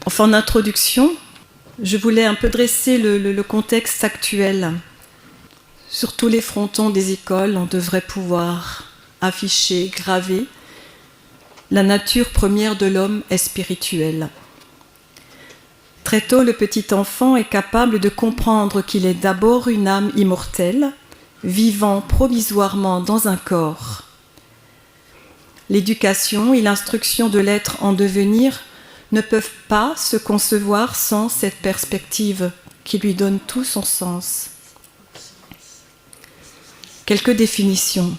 Enfin, en introduction, je voulais un peu dresser le contexte actuel. Sur tous les frontons des écoles, on devrait pouvoir afficher, graver la nature première de l'homme est spirituelle. Très tôt, le petit enfant est capable de comprendre qu'il est d'abord une âme immortelle, vivant provisoirement dans un corps. L'éducation et l'instruction de l'être en devenir ne peuvent pas se concevoir sans cette perspective qui lui donne tout son sens. Quelques définitions.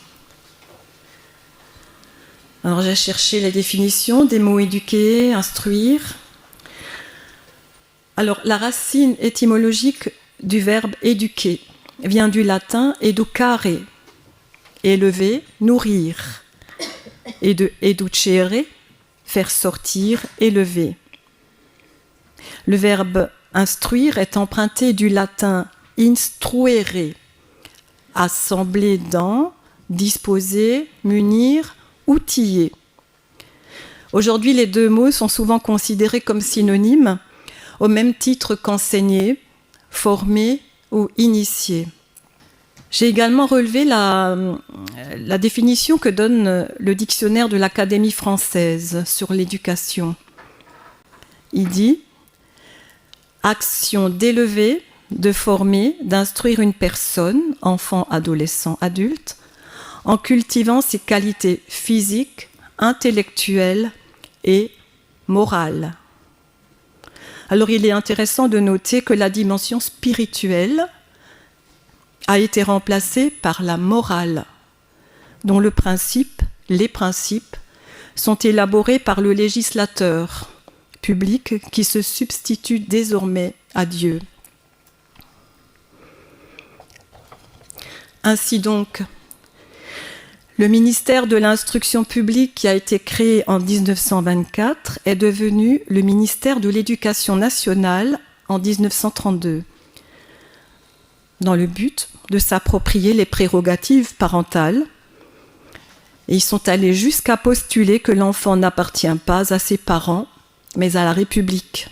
Alors j'ai cherché les définitions des mots éduquer, instruire. Alors la racine étymologique du verbe éduquer vient du latin educare, élever, nourrir, et de educere, faire sortir, élever. Le verbe instruire est emprunté du latin instruere, assembler dans, disposer, munir, outiller. Aujourd'hui, les deux mots sont souvent considérés comme synonymes, au même titre qu'enseigner, former ou initier. J'ai également relevé la définition que donne le dictionnaire de l'Académie française sur l'éducation. Il dit « action d'élever, de former, d'instruire une personne, enfant, adolescent, adulte, en cultivant ses qualités physiques, intellectuelles et morales. » Alors il est intéressant de noter que la dimension spirituelle a été remplacée par la morale, dont les principes sont élaborés par le législateur public qui se substitue désormais à Dieu. Ainsi donc, le ministère de l'Instruction publique qui a été créé en 1924 est devenu le ministère de l'Éducation nationale en 1932, dans le but de s'approprier les prérogatives parentales. Et ils sont allés jusqu'à postuler que l'enfant n'appartient pas à ses parents, mais à la République.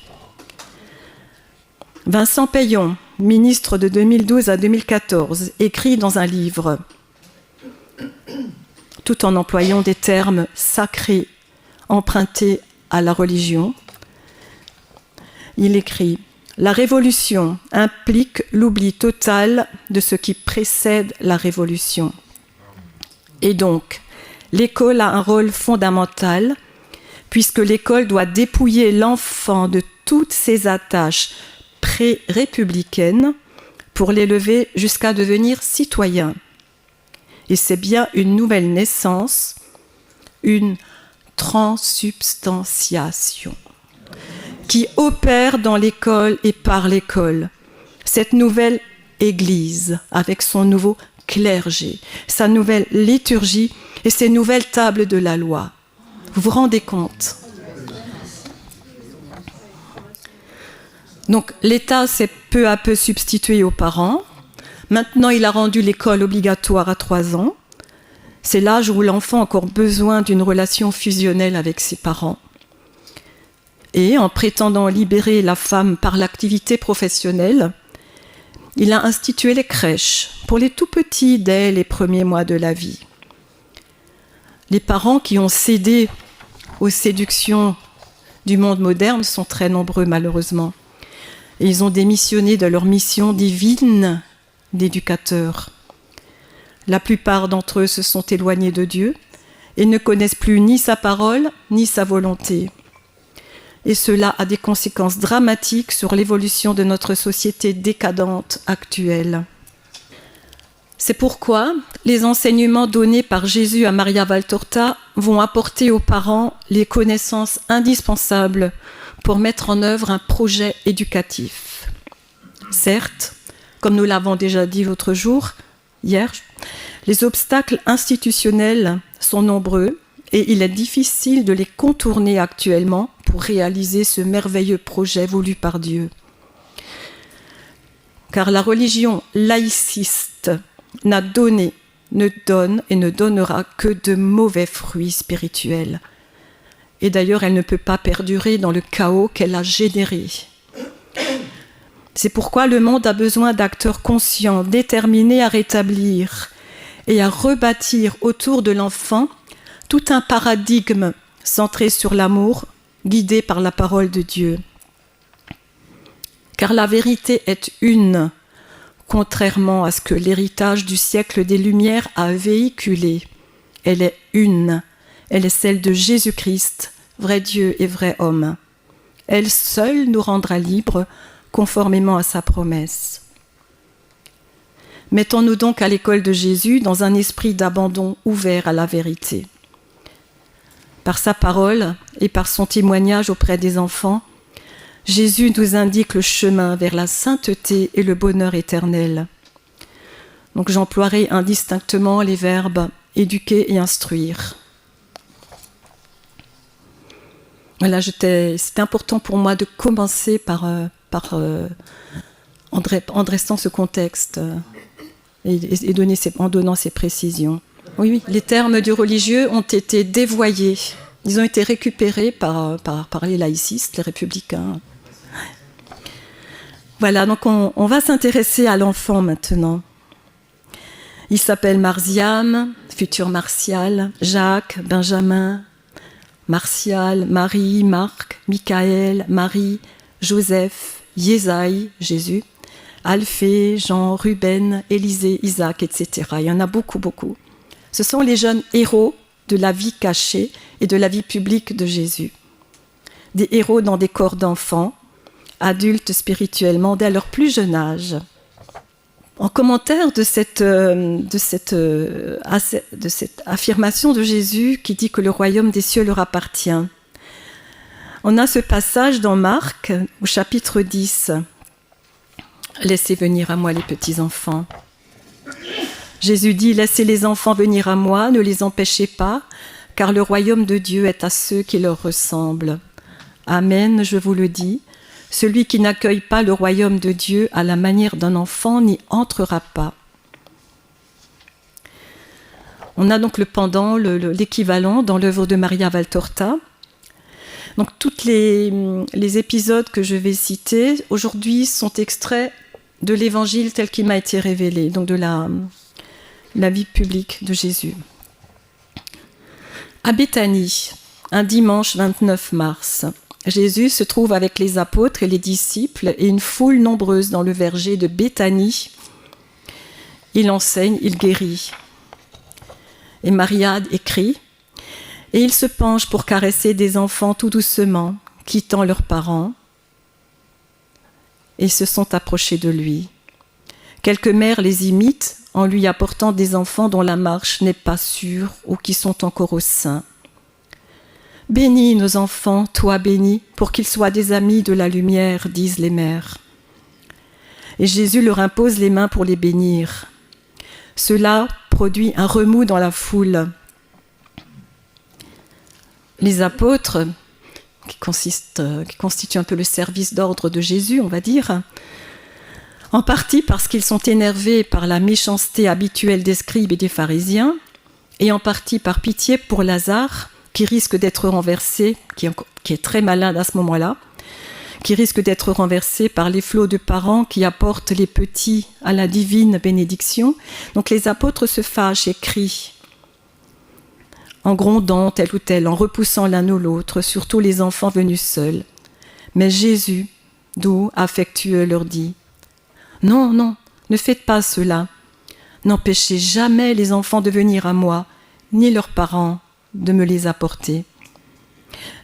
Vincent Payon, ministre de 2012 à 2014, écrit dans un livre, tout en employant des termes sacrés empruntés à la religion, il écrit « La révolution implique l'oubli total de ce qui précède la révolution. Et donc, l'école a un rôle fondamental, puisque l'école doit dépouiller l'enfant de toutes ses attaches pré-républicaines pour l'élever jusqu'à devenir citoyen. Et c'est bien une nouvelle naissance, une transsubstantiation qui opère dans l'école et par l'école. Cette nouvelle Église, avec son nouveau clergé, sa nouvelle liturgie et ses nouvelles tables de la loi. Vous vous rendez compte ? Donc l'État s'est peu à peu substitué aux parents. Maintenant, il a rendu l'école obligatoire à 3 ans. C'est l'âge où l'enfant a encore besoin d'une relation fusionnelle avec ses parents. Et en prétendant libérer la femme par l'activité professionnelle, il a institué les crèches pour les tout-petits dès les premiers mois de la vie. Les parents qui ont cédé aux séductions du monde moderne sont très nombreux, malheureusement. Et ils ont démissionné de leur mission divine d'éducateurs. La plupart d'entre eux se sont éloignés de Dieu et ne connaissent plus ni sa parole ni sa volonté. Et cela a des conséquences dramatiques sur l'évolution de notre société décadente actuelle. C'est pourquoi les enseignements donnés par Jésus à Maria Valtorta vont apporter aux parents les connaissances indispensables pour mettre en œuvre un projet éducatif. Certes, comme nous l'avons déjà dit l'autre jour, hier, les obstacles institutionnels sont nombreux et il est difficile de les contourner actuellement pour réaliser ce merveilleux projet voulu par Dieu. Car la religion laïciste n'a donné, ne donne et ne donnera que de mauvais fruits spirituels. Et d'ailleurs, elle ne peut pas perdurer dans le chaos qu'elle a généré. C'est pourquoi le monde a besoin d'acteurs conscients, déterminés à rétablir et à rebâtir autour de l'enfant tout un paradigme centré sur l'amour, guidé par la parole de Dieu. Car la vérité est une, contrairement à ce que l'héritage du siècle des Lumières a véhiculé. Elle est une, elle est celle de Jésus-Christ, vrai Dieu et vrai homme. Elle seule nous rendra libres, conformément à sa promesse. Mettons-nous donc à l'école de Jésus dans un esprit d'abandon ouvert à la vérité. Par sa parole et par son témoignage auprès des enfants, Jésus nous indique le chemin vers la sainteté et le bonheur éternel. Donc j'emploierai indistinctement les verbes éduquer et instruire. Voilà, c'était important pour moi de commencer en dressant ce contexte et en donnant ces précisions. Oui, les termes du religieux ont été dévoyés. Ils ont été récupérés par les laïcistes, les républicains. Voilà, donc on va s'intéresser à l'enfant maintenant. Il s'appelle Marziam, futur Martial, Jacques, Benjamin, Martial, Marie, Marc, Michaël, Marie, Joseph, Jésaïe, Jésus, Alphée, Jean, Ruben, Élisée, Isaac, etc. Il y en a beaucoup, beaucoup. Ce sont les jeunes héros de la vie cachée et de la vie publique de Jésus. Des héros dans des corps d'enfants, adultes spirituellement dès leur plus jeune âge. En commentaire de cette affirmation de Jésus qui dit que le royaume des cieux leur appartient, on a ce passage dans Marc au chapitre 10. « Laissez venir à moi les petits enfants. » Jésus dit « Laissez les enfants venir à moi, ne les empêchez pas, car le royaume de Dieu est à ceux qui leur ressemblent. Amen, je vous le dis. Celui qui n'accueille pas le royaume de Dieu à la manière d'un enfant n'y entrera pas. » On a donc le pendant, l'équivalent dans l'œuvre de Maria Valtorta. Donc tous les épisodes que je vais citer aujourd'hui sont extraits de l'évangile tel qu'il m'a été révélé, donc de la vie publique de Jésus. À Béthanie, un dimanche 29 mars, Jésus se trouve avec les apôtres et les disciples et une foule nombreuse dans le verger de Béthanie. Il enseigne, il guérit. Et Maria écrit, et il se penche pour caresser des enfants tout doucement, quittant leurs parents, et se sont approchés de lui. Quelques mères les imitent en lui apportant des enfants dont la marche n'est pas sûre ou qui sont encore au sein. Bénis nos enfants, toi béni, pour qu'ils soient des amis de la lumière, disent les mères. Et Jésus leur impose les mains pour les bénir. Cela produit un remous dans la foule. Les apôtres, qui constituent un peu le service d'ordre de Jésus, on va dire, en partie parce qu'ils sont énervés par la méchanceté habituelle des scribes et des pharisiens, et en partie par pitié pour Lazare, qui risque d'être renversé, qui est très malade à ce moment-là, qui risque d'être renversé par les flots de parents qui apportent les petits à la divine bénédiction. Donc les apôtres se fâchent et crient, en grondant tel ou tel, en repoussant l'un ou l'autre, surtout les enfants venus seuls. Mais Jésus, doux, affectueux, leur dit « Non, non, ne faites pas cela. N'empêchez jamais les enfants de venir à moi, ni leurs parents de me les apporter.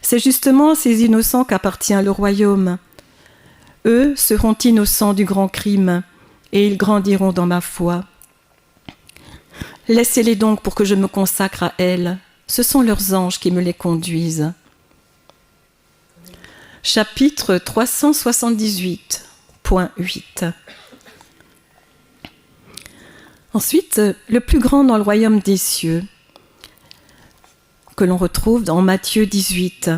C'est justement à ces innocents qu'appartient le royaume. Eux seront innocents du grand crime, et ils grandiront dans ma foi. Laissez-les donc pour que je me consacre à elles. Ce sont leurs anges qui me les conduisent. » Chapitre 378.8. Ensuite, le plus grand dans le royaume des cieux, que l'on retrouve dans Matthieu 18.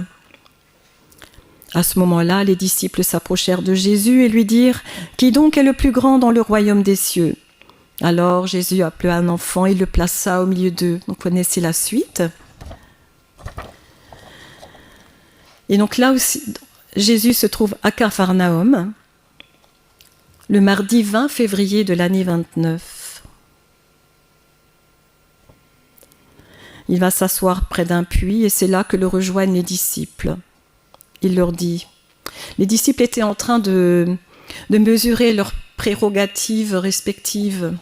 À ce moment-là, les disciples s'approchèrent de Jésus et lui dirent « Qui donc est le plus grand dans le royaume des cieux ?» Alors Jésus appela un enfant et le plaça au milieu d'eux. Vous connaissez la suite. Et donc là aussi, Jésus se trouve à Capharnaüm, le mardi 20 février de l'année 29. Il va s'asseoir près d'un puits et c'est là que le rejoignent les disciples. Il leur dit, les disciples étaient en train de mesurer leurs prérogatives respectives,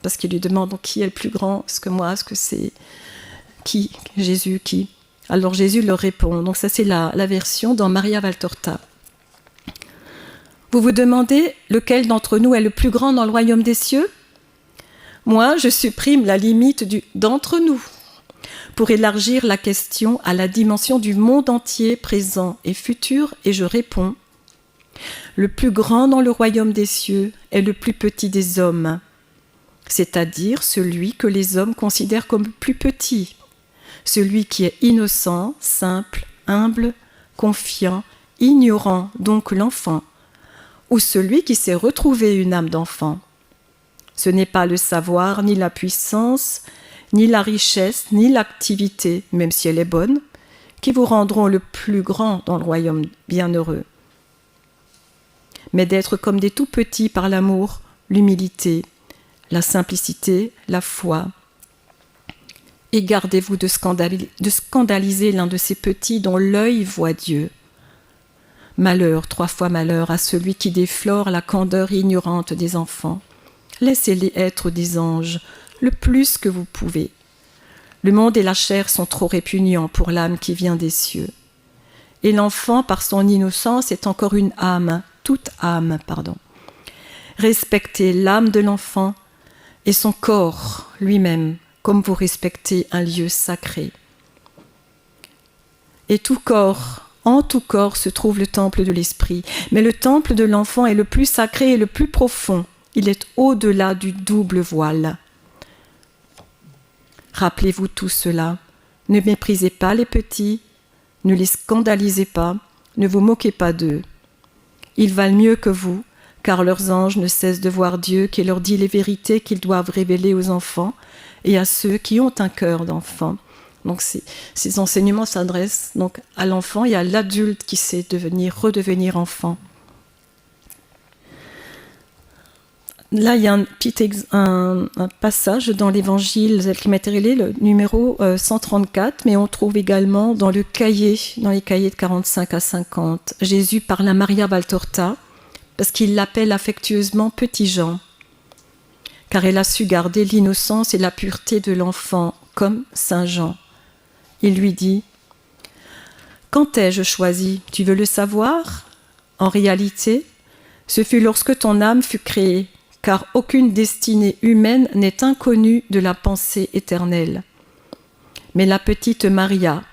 parce qu'ils lui demandent qui est le plus grand, est-ce que moi, est-ce que c'est qui, Jésus, qui? Alors Jésus leur répond, donc ça c'est la version dans Maria Valtorta. Vous vous demandez lequel d'entre nous est le plus grand dans le royaume des cieux? Moi, je supprime la limite d'entre nous pour élargir la question à la dimension du monde entier, présent et futur, et je réponds, le plus grand dans le royaume des cieux est le plus petit des hommes, c'est-à-dire celui que les hommes considèrent comme plus petit, celui qui est innocent, simple, humble, confiant, ignorant, donc l'enfant, ou celui qui s'est retrouvé une âme d'enfant. Ce n'est pas le savoir, ni la puissance, ni la richesse, ni l'activité, même si elle est bonne, qui vous rendront le plus grand dans le royaume bienheureux. Mais d'être comme des tout petits par l'amour, l'humilité, la simplicité, la foi. Et gardez-vous de scandaliser l'un de ces petits dont l'œil voit Dieu. Malheur, 3 fois malheur à celui qui déflore la candeur ignorante des enfants. Laissez-les être des anges, le plus que vous pouvez. Le monde et la chair sont trop répugnants pour l'âme qui vient des cieux. Et l'enfant, par son innocence, est encore une âme, toute âme, pardon. Respectez l'âme de l'enfant et son corps lui-même, comme vous respectez un lieu sacré. Et en tout corps se trouve le temple de l'esprit, mais le temple de l'enfant est le plus sacré et le plus profond. Il est au-delà du double voile. Rappelez-vous tout cela. Ne méprisez pas les petits, ne les scandalisez pas, ne vous moquez pas d'eux. Ils valent mieux que vous, car leurs anges ne cessent de voir Dieu qui leur dit les vérités qu'ils doivent révéler aux enfants et à ceux qui ont un cœur d'enfant. Donc ces enseignements s'adressent donc à l'enfant et à l'adulte qui sait redevenir enfant. Là, il y a un passage dans l'évangile qui m'a été relé, le numéro 134, mais on trouve également dans les cahiers de 45 à 50. Jésus parle à Maria Valtorta, parce qu'il l'appelle affectueusement Petit Jean, car elle a su garder l'innocence et la pureté de l'enfant, comme Saint Jean. Il lui dit, « Quand ai-je choisi? Tu veux le savoir? En réalité, ce fut lorsque ton âme fut créée, car aucune destinée humaine n'est inconnue de la pensée éternelle. Mais la petite Maria,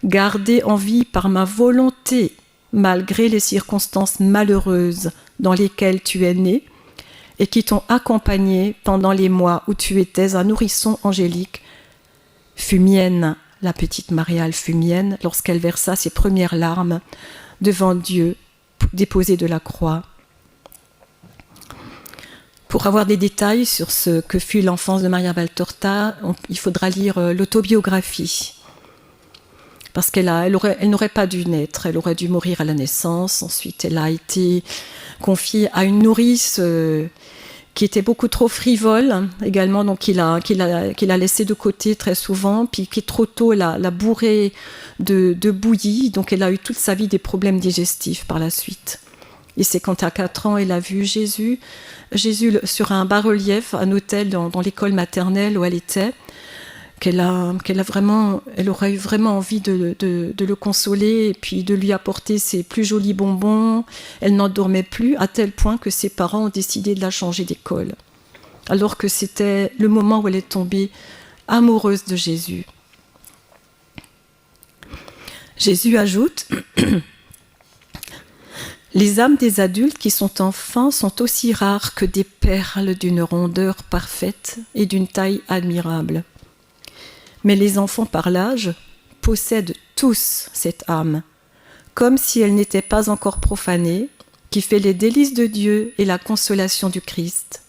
gardée en vie par ma volonté, malgré les circonstances malheureuses dans lesquelles tu es née, et qui t'ont accompagnée pendant les mois où tu étais un nourrisson angélique, fut mienne, la petite Maria, elle fut mienne lorsqu'elle versa ses premières larmes devant Dieu, déposées de la croix. Pour avoir des détails sur ce que fut l'enfance de Maria Valtorta, il faudra lire l'autobiographie. Parce elle n'aurait pas dû naître, elle aurait dû mourir à la naissance. Ensuite, elle a été confiée à une nourrice qui était beaucoup trop frivole, également, donc qu'il a laissé de côté très souvent, puis qui trop tôt l'a bourrée de bouillie, donc elle a eu toute sa vie des problèmes digestifs par la suite. Et c'est quand à 4 ans, elle a vu Jésus sur un bas-relief, un autel dans l'école maternelle où elle était, qu'elle aurait eu vraiment envie de le consoler et puis de lui apporter ses plus jolis bonbons. Elle n'en dormait plus, à tel point que ses parents ont décidé de la changer d'école, alors que c'était le moment où elle est tombée amoureuse de Jésus. Jésus ajoute « Les âmes des adultes qui sont enfants sont aussi rares que des perles d'une rondeur parfaite et d'une taille admirable. Mais les enfants par l'âge possèdent tous cette âme, comme si elle n'était pas encore profanée, qui fait les délices de Dieu et la consolation du Christ. »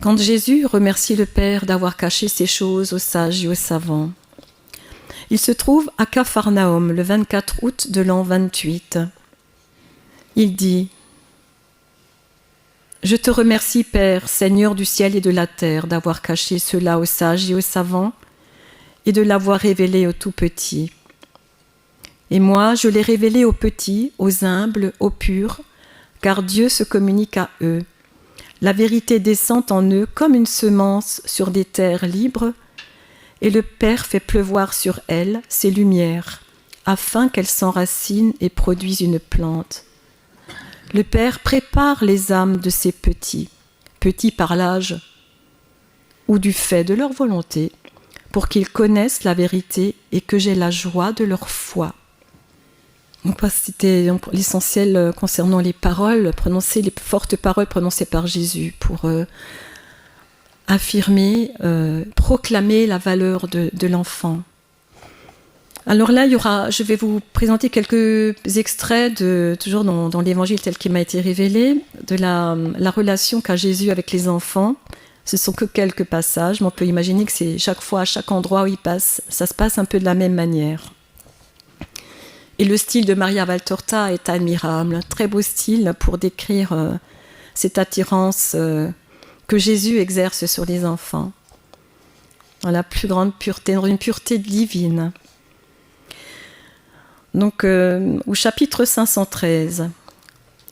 Quand Jésus remercie le Père d'avoir caché ces choses aux sages et aux savants, Il se trouve à Capharnaüm le 24 août de l'an 28. Il dit « Je te remercie, Père, Seigneur du ciel et de la terre, d'avoir caché cela aux sages et aux savants et de l'avoir révélé aux tout-petits. Et moi, je l'ai révélé aux petits, aux humbles, aux purs, car Dieu se communique à eux. La vérité descend en eux comme une semence sur des terres libres, et le Père fait pleuvoir sur elles ses lumières, afin qu'elles s'enracinent et produisent une plante. Le Père prépare les âmes de ces petits, petits par l'âge ou du fait de leur volonté, pour qu'ils connaissent la vérité et que j'ai la joie de leur foi. » Donc, c'était l'essentiel concernant les paroles prononcées, les fortes paroles prononcées par Jésus pour affirmer, proclamer la valeur de l'enfant. Alors là, je vais vous présenter quelques extraits, toujours dans l'évangile tel qu'il m'a été révélé, de la relation qu'a Jésus avec les enfants. Ce ne sont que quelques passages, mais on peut imaginer que c'est chaque fois, à chaque endroit où il passe, ça se passe un peu de la même manière. Et le style de Maria Valtorta est admirable, un très beau style pour décrire cette attirance que Jésus exerce sur les enfants, dans la plus grande pureté, dans une pureté divine. Donc, au chapitre 513,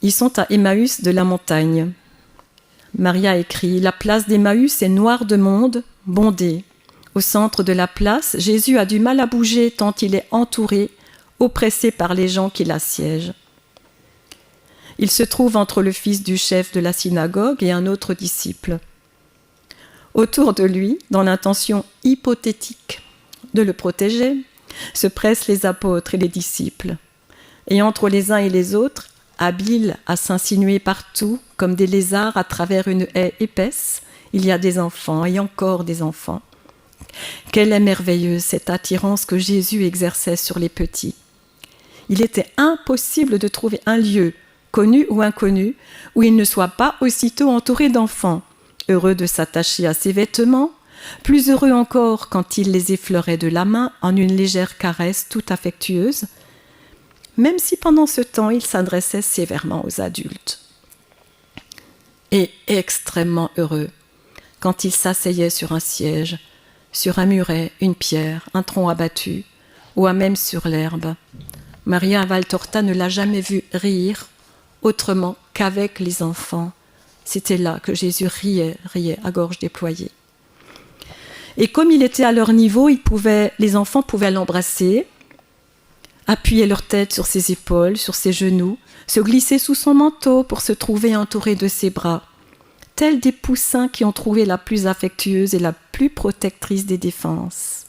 ils sont à Emmaüs de la montagne. Maria écrit « La place d'Emmaüs est noire de monde, bondée. Au centre de la place, Jésus a du mal à bouger tant il est entouré, oppressé par les gens qui l'assiègent. Il se trouve entre le fils du chef de la synagogue et un autre disciple. Autour de lui, dans l'intention hypothétique de le protéger, se pressent les apôtres et les disciples. Et entre les uns et les autres, habiles à s'insinuer partout comme des lézards à travers une haie épaisse, il y a des enfants et encore des enfants. Quelle est merveilleuse cette attirance que Jésus exerçait sur les petits. Il était impossible de trouver un lieu, connu ou inconnu, où il ne soit pas aussitôt entouré d'enfants, heureux de s'attacher à ses vêtements, plus heureux encore quand il les effleurait de la main en une légère caresse toute affectueuse, même si pendant ce temps il s'adressait sévèrement aux adultes. Et extrêmement heureux quand il s'asseyait sur un siège, sur un muret, une pierre, un tronc abattu, ou à même sur l'herbe. Maria Valtorta ne l'a jamais vu rire autrement qu'avec les enfants. C'était là que Jésus riait à gorge déployée. Et comme il était à leur niveau, les enfants pouvaient l'embrasser, appuyer leur tête sur ses épaules, sur ses genoux, se glisser sous son manteau pour se trouver entourés de ses bras, tels des poussins qui ont trouvé la plus affectueuse et la plus protectrice des défenses.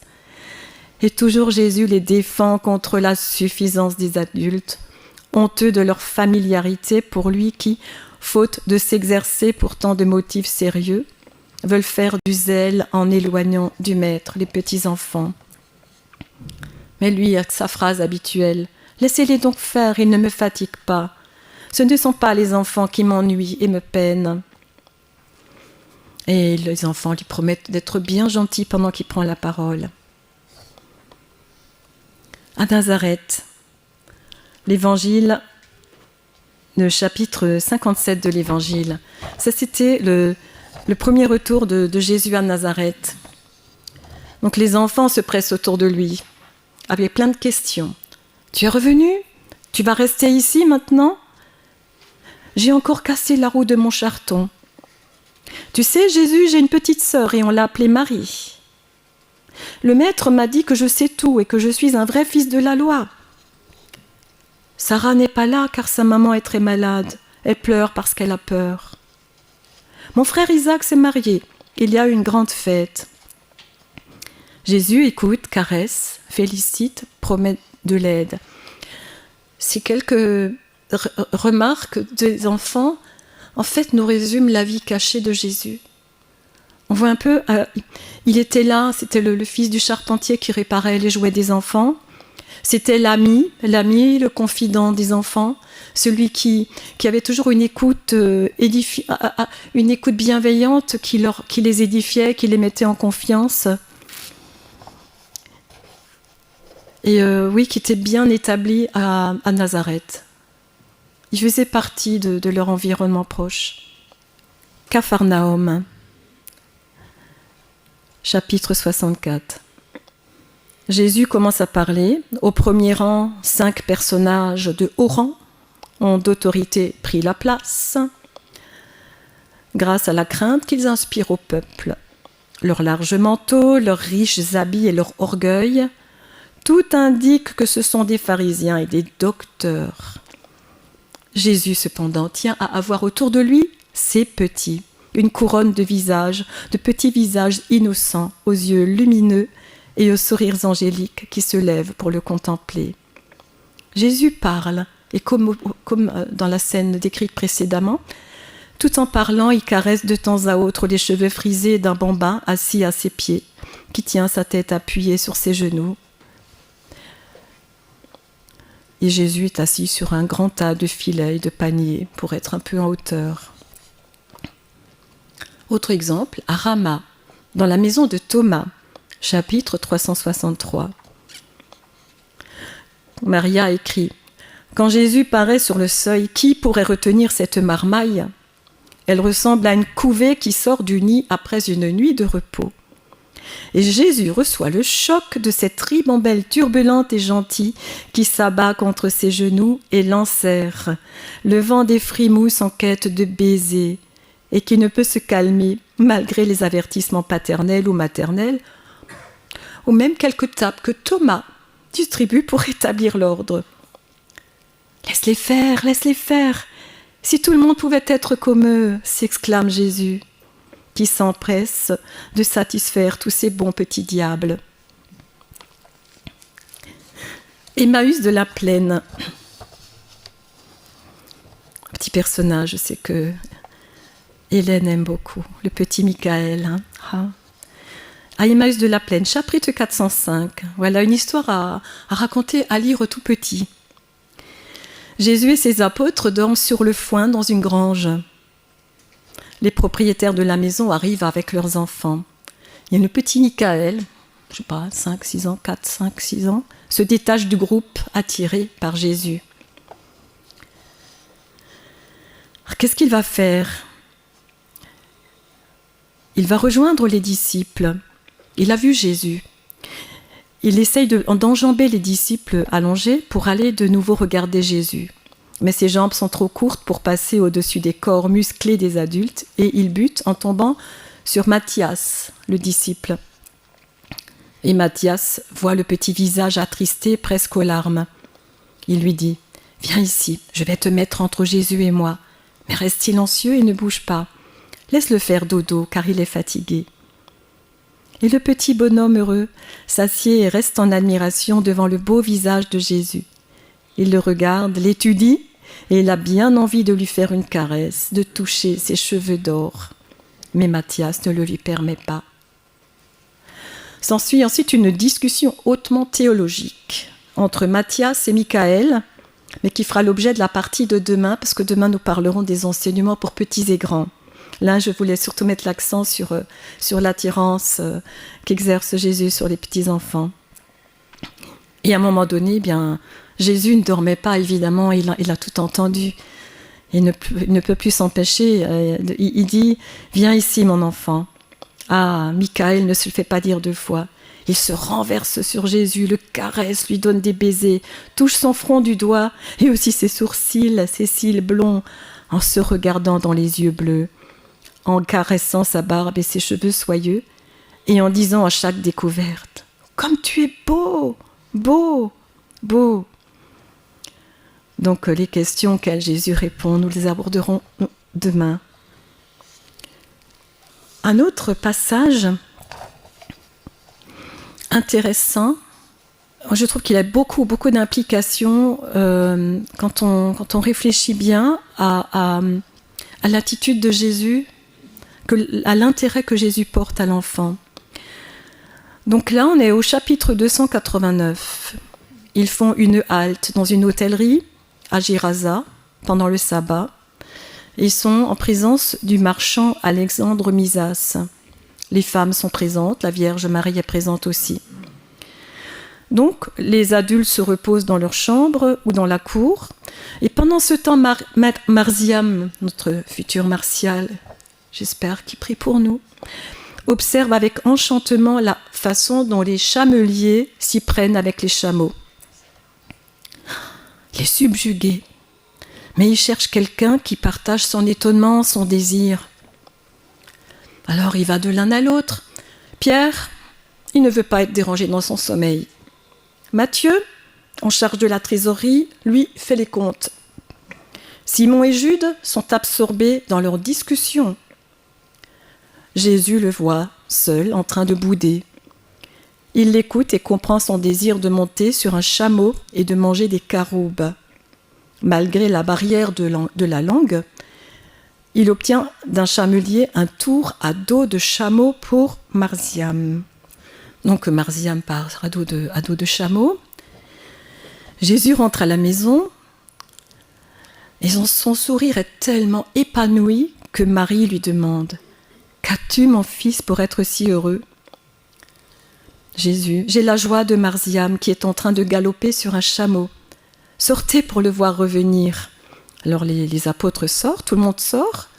Et toujours Jésus les défend contre la suffisance des adultes, honteux de leur familiarité pour lui qui, faute de s'exercer pour tant de motifs sérieux, veulent faire du zèle en éloignant du maître les petits-enfants. Mais lui, avec sa phrase habituelle, « Laissez-les donc faire, ils ne me fatiguent pas. Ce ne sont pas les enfants qui m'ennuient et me peinent. » Et les enfants lui promettent d'être bien gentils pendant qu'il prend la parole. À Nazareth, l'évangile, le chapitre 57 de l'évangile, ça c'était le premier retour de Jésus à Nazareth. Donc les enfants se pressent autour de lui, avec plein de questions. « Tu es revenu ? Tu vas rester ici maintenant ? J'ai encore cassé la roue de mon charton. Tu sais, Jésus, j'ai une petite sœur et on l'a appelée Marie. Le maître m'a dit que je sais tout et que je suis un vrai fils de la loi. Sarah n'est pas là car sa maman est très malade. Elle pleure parce qu'elle a peur. Mon frère Isaac s'est marié. Il y a eu une grande fête. » Jésus écoute, caresse, félicite, promet de l'aide. Ces quelques remarques des enfants, en fait, nous résument la vie cachée de Jésus. On voit un peu, il était là, c'était le fils du charpentier qui réparait les jouets des enfants. C'était l'ami, le confident des enfants, celui qui avait toujours une écoute, une écoute bienveillante qui les édifiait, qui les mettait en confiance. et oui, qui étaient bien établis à Nazareth. Ils faisaient partie de leur environnement proche. Capharnaüm, chapitre 64. Jésus commence à parler. Au premier rang, 5 personnages de haut rang ont d'autorité pris la place, grâce à la crainte qu'ils inspirent au peuple. Leurs larges manteaux, leurs riches habits et leur orgueil, tout indique que ce sont des pharisiens et des docteurs. Jésus, cependant, tient à avoir autour de lui ces petits, une couronne de petits visages innocents, aux yeux lumineux et aux sourires angéliques qui se lèvent pour le contempler. Jésus parle, et comme dans la scène décrite précédemment, tout en parlant, il caresse de temps à autre les cheveux frisés d'un bambin assis à ses pieds, qui tient sa tête appuyée sur ses genoux. Et Jésus est assis sur un grand tas de filets et de paniers pour être un peu en hauteur. Autre exemple, à Rama, dans la maison de Thomas, chapitre 363. Maria écrit « Quand Jésus paraît sur le seuil, qui pourrait retenir cette marmaille ? Elle ressemble à une couvée qui sort du nid après une nuit de repos. » Et Jésus reçoit le choc de cette ribambelle turbulente et gentille qui s'abat contre ses genoux et l'enserre, levant des frimousses en quête de baisers, et qui ne peut se calmer malgré les avertissements paternels ou maternels, ou même quelques tapes que Thomas distribue pour rétablir l'ordre. « Laisse-les faire, si tout le monde pouvait être comme eux !» s'exclame Jésus, qui s'empresse de satisfaire tous ces bons petits diables. Emmaüs de la Plaine. Petit personnage, je sais que Hélène aime beaucoup, le petit Michael. À Emmaüs de la Plaine, chapitre 405. Voilà une histoire à raconter, à lire tout petit. Jésus et ses apôtres dorment sur le foin dans une grange. Les propriétaires de la maison arrivent avec leurs enfants. Il y a le petit Michael, je ne sais pas, 5-6 ans, 4-5-6 ans, se détache du groupe attiré par Jésus. Alors, qu'est-ce qu'il va faire ? Il va rejoindre les disciples. Il a vu Jésus. Il essaye d'enjamber les disciples allongés pour aller de nouveau regarder Jésus. Mais ses jambes sont trop courtes pour passer au-dessus des corps musclés des adultes et il bute en tombant sur Matthias, le disciple. Et Matthias voit le petit visage attristé presque aux larmes. Il lui dit « Viens ici, je vais te mettre entre Jésus et moi, mais reste silencieux et ne bouge pas. Laisse-le faire dodo car il est fatigué. » Et le petit bonhomme heureux s'assied et reste en admiration devant le beau visage de Jésus. Il le regarde, l'étudie, et il a bien envie de lui faire une caresse, de toucher ses cheveux d'or. Mais Matthias ne le lui permet pas. S'ensuit ensuite une discussion hautement théologique entre Matthias et Michael, mais qui fera l'objet de la partie de demain, parce que demain nous parlerons des enseignements pour petits et grands. Là, je voulais surtout mettre l'accent sur l'attirance qu'exerce Jésus sur les petits-enfants. Et à un moment donné, Jésus ne dormait pas, évidemment, il a tout entendu. Il ne peut plus s'empêcher. Il dit « Viens ici, mon enfant ». Ah, Michael ne se le fait pas dire 2 fois. Il se renverse sur Jésus, le caresse, lui donne des baisers, touche son front du doigt et aussi ses sourcils, ses cils blonds, en se regardant dans les yeux bleus, en caressant sa barbe et ses cheveux soyeux, et en disant à chaque découverte « Comme tu es beau, beau, beau !» Donc les questions auxquelles Jésus répond, nous les aborderons demain. Un autre passage intéressant, je trouve qu'il a beaucoup d'implications quand on réfléchit bien à l'attitude de Jésus, à l'intérêt que Jésus porte à l'enfant. Donc là, on est au chapitre 289. Ils font une halte dans une hôtellerie à Gerasa pendant le sabbat. Ils sont en présence du marchand Alexandre Misas. Les femmes sont présentes, la Vierge Marie est présente aussi. Donc, les adultes se reposent dans leur chambre ou dans la cour. Et pendant ce temps, Marziam, notre futur Martial, j'espère qu'il prie pour nous, observe avec enchantement la façon dont les chameliers s'y prennent avec les chameaux. Il est subjugué, mais il cherche quelqu'un qui partage son étonnement, son désir. Alors il va de l'un à l'autre. Pierre, il ne veut pas être dérangé dans son sommeil. Matthieu, en charge de la trésorerie, lui fait les comptes. Simon et Jude sont absorbés dans leur discussion. Jésus le voit, seul, en train de bouder. Il l'écoute et comprend son désir de monter sur un chameau et de manger des caroubes. Malgré la barrière de la langue, il obtient d'un chamelier un tour à dos de chameau pour Marziam. Donc Marziam part à dos de chameau. Jésus rentre à la maison et son sourire est tellement épanoui que Marie lui demande « Qu'as-tu, mon fils, pour être si heureux ?» Jésus, j'ai la joie de Marziam qui est en train de galoper sur un chameau. Sortez pour le voir revenir. Alors les apôtres sortent, tout le monde sort.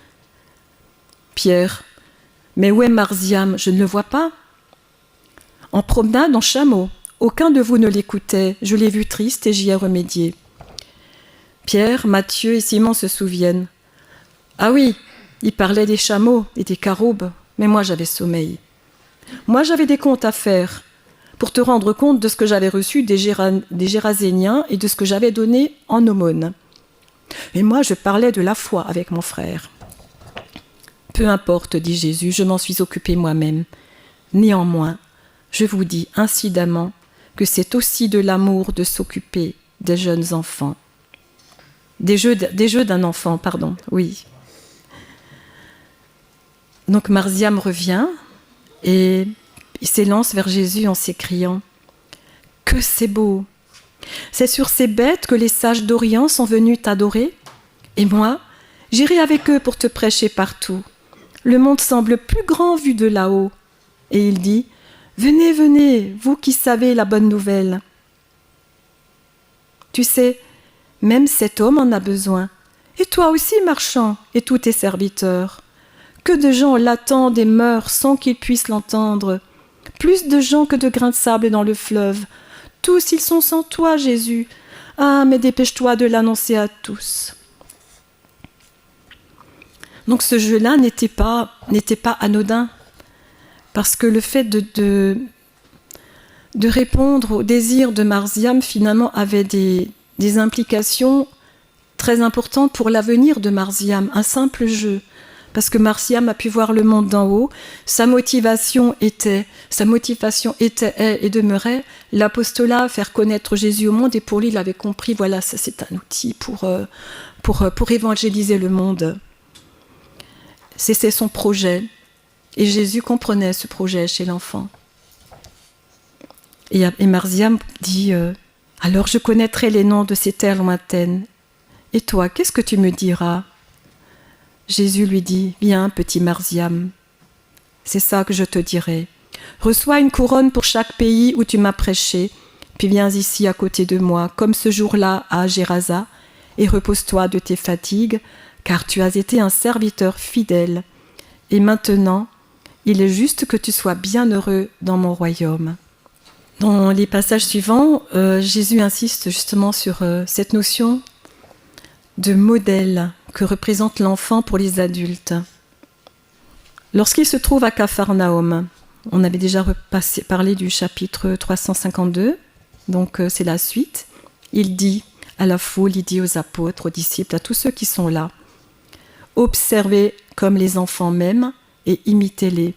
Pierre, mais où est Marziam? Je ne le vois pas. En promenade en chameau. Aucun de vous ne l'écoutait. Je l'ai vu triste et j'y ai remédié. Pierre, Matthieu et Simon se souviennent. Ah oui, ils parlaient des chameaux et des caroubes, mais moi j'avais sommeil. Moi j'avais des comptes à faire pour te rendre compte de ce que j'avais reçu des Géraséniens et de ce que j'avais donné en aumône. Et moi je parlais de la foi avec mon frère. Peu importe, dit Jésus, je m'en suis occupé moi-même. Néanmoins, je vous dis incidemment que c'est aussi de l'amour de s'occuper des jeunes enfants. Des jeux d'un enfant, pardon, oui. Donc Marziam revient et il s'élance vers Jésus en s'écriant « Que c'est beau! C'est sur ces bêtes que les sages d'Orient sont venus t'adorer. Et moi, j'irai avec eux pour te prêcher partout. Le monde semble plus grand vu de là-haut. » Et il dit « Venez, venez, vous qui savez la bonne nouvelle. » Tu sais, même cet homme en a besoin. Et toi aussi, marchand, et tous tes serviteurs. Que de gens l'attendent et meurent sans qu'ils puissent l'entendre. Plus de gens que de grains de sable dans le fleuve. Tous ils sont sans toi, Jésus. Ah, mais dépêche-toi de l'annoncer à tous. Donc ce jeu-là n'était pas anodin. Parce que le fait de répondre au désir de Marziam, finalement, avait des implications très importantes pour l'avenir de Marziam. Un simple jeu. Parce que Marziam a pu voir le monde d'en haut, sa motivation était et demeurait l'apostolat, faire connaître Jésus au monde, et pour lui il avait compris, voilà, ça c'est un outil pour évangéliser le monde. C'est son projet, et Jésus comprenait ce projet chez l'enfant. Et Marziam dit, alors je connaîtrai les noms de ces terres lointaines, et toi, qu'est-ce que tu me diras ? Jésus lui dit, « Viens, petit Marziam, c'est ça que je te dirai. Reçois une couronne pour chaque pays où tu m'as prêché, puis viens ici à côté de moi, comme ce jour-là à Gérasa, et repose-toi de tes fatigues, car tu as été un serviteur fidèle. Et maintenant, il est juste que tu sois bien heureux dans mon royaume. » Dans les passages suivants, Jésus insiste justement sur cette notion de modèle que représente l'enfant pour les adultes. Lorsqu'il se trouve à Capharnaüm, on avait déjà parlé du chapitre 352, donc c'est la suite. Il dit à la foule, il dit aux apôtres, aux disciples, à tous ceux qui sont là, « Observez comme les enfants m'aiment et imitez-les.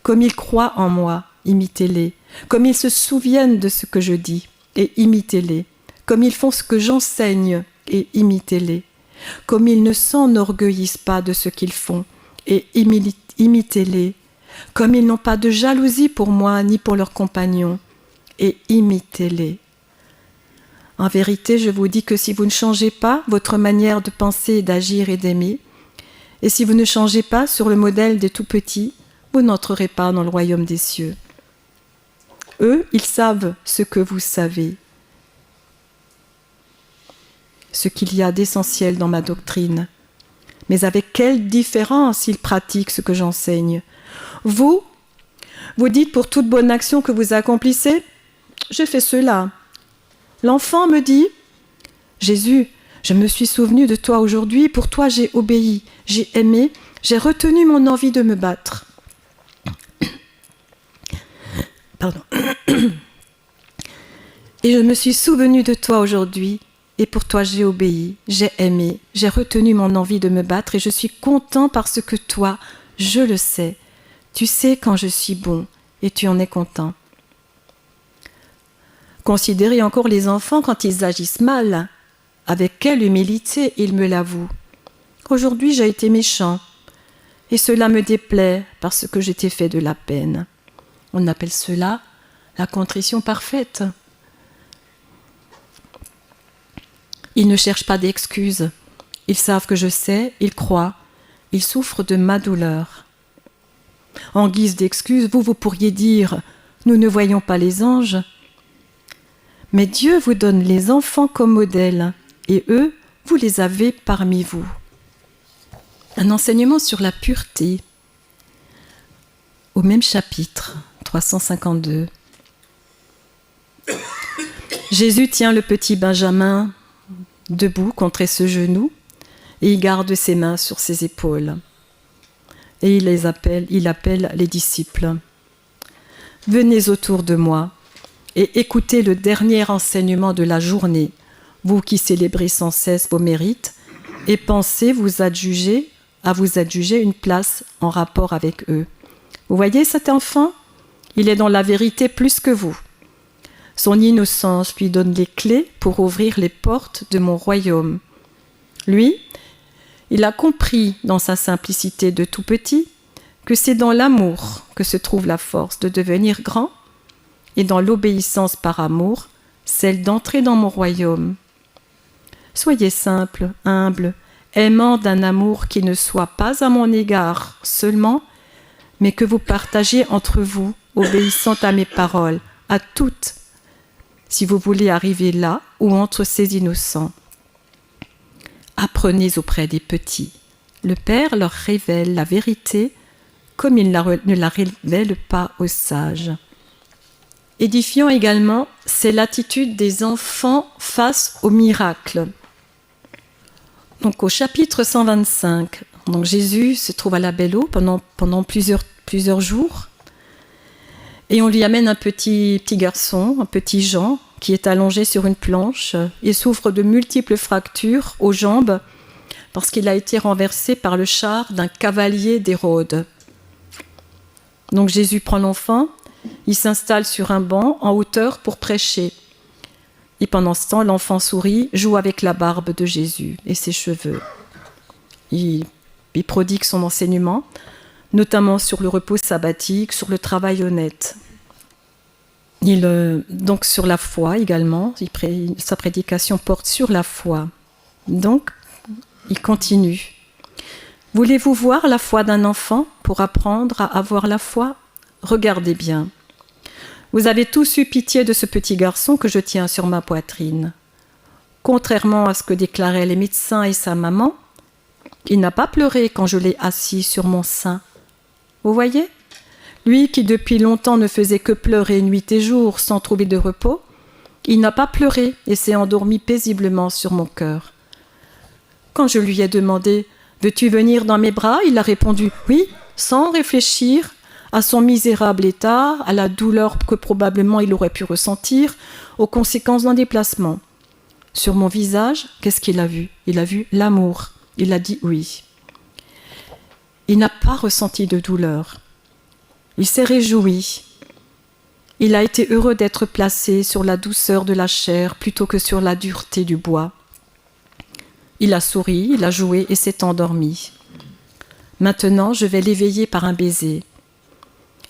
Comme ils croient en moi, imitez-les. Comme ils se souviennent de ce que je dis, et imitez-les. Comme ils font ce que j'enseigne, et imitez-les. Comme ils ne s'enorgueillissent pas de ce qu'ils font, et imitez-les. Comme ils n'ont pas de jalousie pour moi ni pour leurs compagnons, et imitez-les. En vérité, je vous dis que si vous ne changez pas votre manière de penser, d'agir et d'aimer, et si vous ne changez pas sur le modèle des tout-petits, vous n'entrerez pas dans le royaume des cieux. Eux, ils savent ce que vous savez, ce qu'il y a d'essentiel dans ma doctrine. Mais avec quelle différence ils pratiquent ce que j'enseigne. Vous dites pour toute bonne action que vous accomplissez, je fais cela. L'enfant me dit, Jésus, je me suis souvenu de toi aujourd'hui, pour toi j'ai obéi, j'ai aimé, j'ai retenu mon envie de me battre. Pardon. Et je me suis souvenu de toi aujourd'hui, et pour toi j'ai obéi, j'ai aimé, j'ai retenu mon envie de me battre, et je suis content parce que toi, je le sais, tu sais quand je suis bon, et tu en es content. Considérez encore les enfants quand ils agissent mal. Avec quelle humilité ils me l'avouent. Aujourd'hui j'ai été méchant, et cela me déplaît parce que je t'ai fait de la peine. On appelle cela la contrition parfaite. Ils ne cherchent pas d'excuses. Ils savent que je sais, ils croient, ils souffrent de ma douleur. En guise d'excuse, vous pourriez dire « Nous ne voyons pas les anges ». Mais Dieu vous donne les enfants comme modèle, et eux, vous les avez parmi vous. Un enseignement sur la pureté, au même chapitre, 352. Jésus tient le petit Benjamin debout contre ce genou, et il garde ses mains sur ses épaules. Et il appelle les disciples. « Venez autour de moi et écoutez le dernier enseignement de la journée, vous qui célébrez sans cesse vos mérites, et pensez à vous adjuger une place en rapport avec eux. Vous voyez cet enfant? Il est dans la vérité plus que vous. Son innocence lui donne les clés pour ouvrir les portes de mon royaume. Lui, il a compris dans sa simplicité de tout petit que c'est dans l'amour que se trouve la force de devenir grand, et dans l'obéissance par amour, celle d'entrer dans mon royaume. Soyez simple, humble, aimant d'un amour qui ne soit pas à mon égard seulement, mais que vous partagez entre vous, obéissant à mes paroles, à toutes, si vous voulez arriver là ou entre ces innocents. Apprenez auprès des petits. Le Père leur révèle la vérité comme il ne la révèle pas aux sages. Édifiant également, c'est l'attitude des enfants face au miracle. Donc au chapitre 125, donc Jésus se trouve à la Belle Eau pendant plusieurs jours, et on lui amène un petit garçon, un petit Jean, qui est allongé sur une planche et souffre de multiples fractures aux jambes parce qu'il a été renversé par le char d'un cavalier d'Hérode. Donc Jésus prend l'enfant, il s'installe sur un banc en hauteur pour prêcher. Et pendant ce temps, l'enfant sourit, joue avec la barbe de Jésus et ses cheveux. Il prodigue son enseignement, notamment sur le repos sabbatique, sur le travail honnête. Donc sur la foi également, sa prédication porte sur la foi. Donc, il continue. Voulez-vous voir la foi d'un enfant pour apprendre à avoir la foi? Regardez bien. Vous avez tous eu pitié de ce petit garçon que je tiens sur ma poitrine. Contrairement à ce que déclaraient les médecins et sa maman, il n'a pas pleuré quand je l'ai assis sur mon sein. Vous voyez? Lui qui depuis longtemps ne faisait que pleurer nuit et jour sans trouver de repos, il n'a pas pleuré et s'est endormi paisiblement sur mon cœur. Quand je lui ai demandé « Veux-tu venir dans mes bras ?» il a répondu « Oui », sans réfléchir à son misérable état, à la douleur que probablement il aurait pu ressentir, aux conséquences d'un déplacement. Sur mon visage, qu'est-ce qu'il a vu? Il a vu l'amour. Il a dit oui. Il n'a pas ressenti de douleur. Il s'est réjoui. Il a été heureux d'être placé sur la douceur de la chair plutôt que sur la dureté du bois. Il a souri, il a joué et s'est endormi. Maintenant, je vais l'éveiller par un baiser.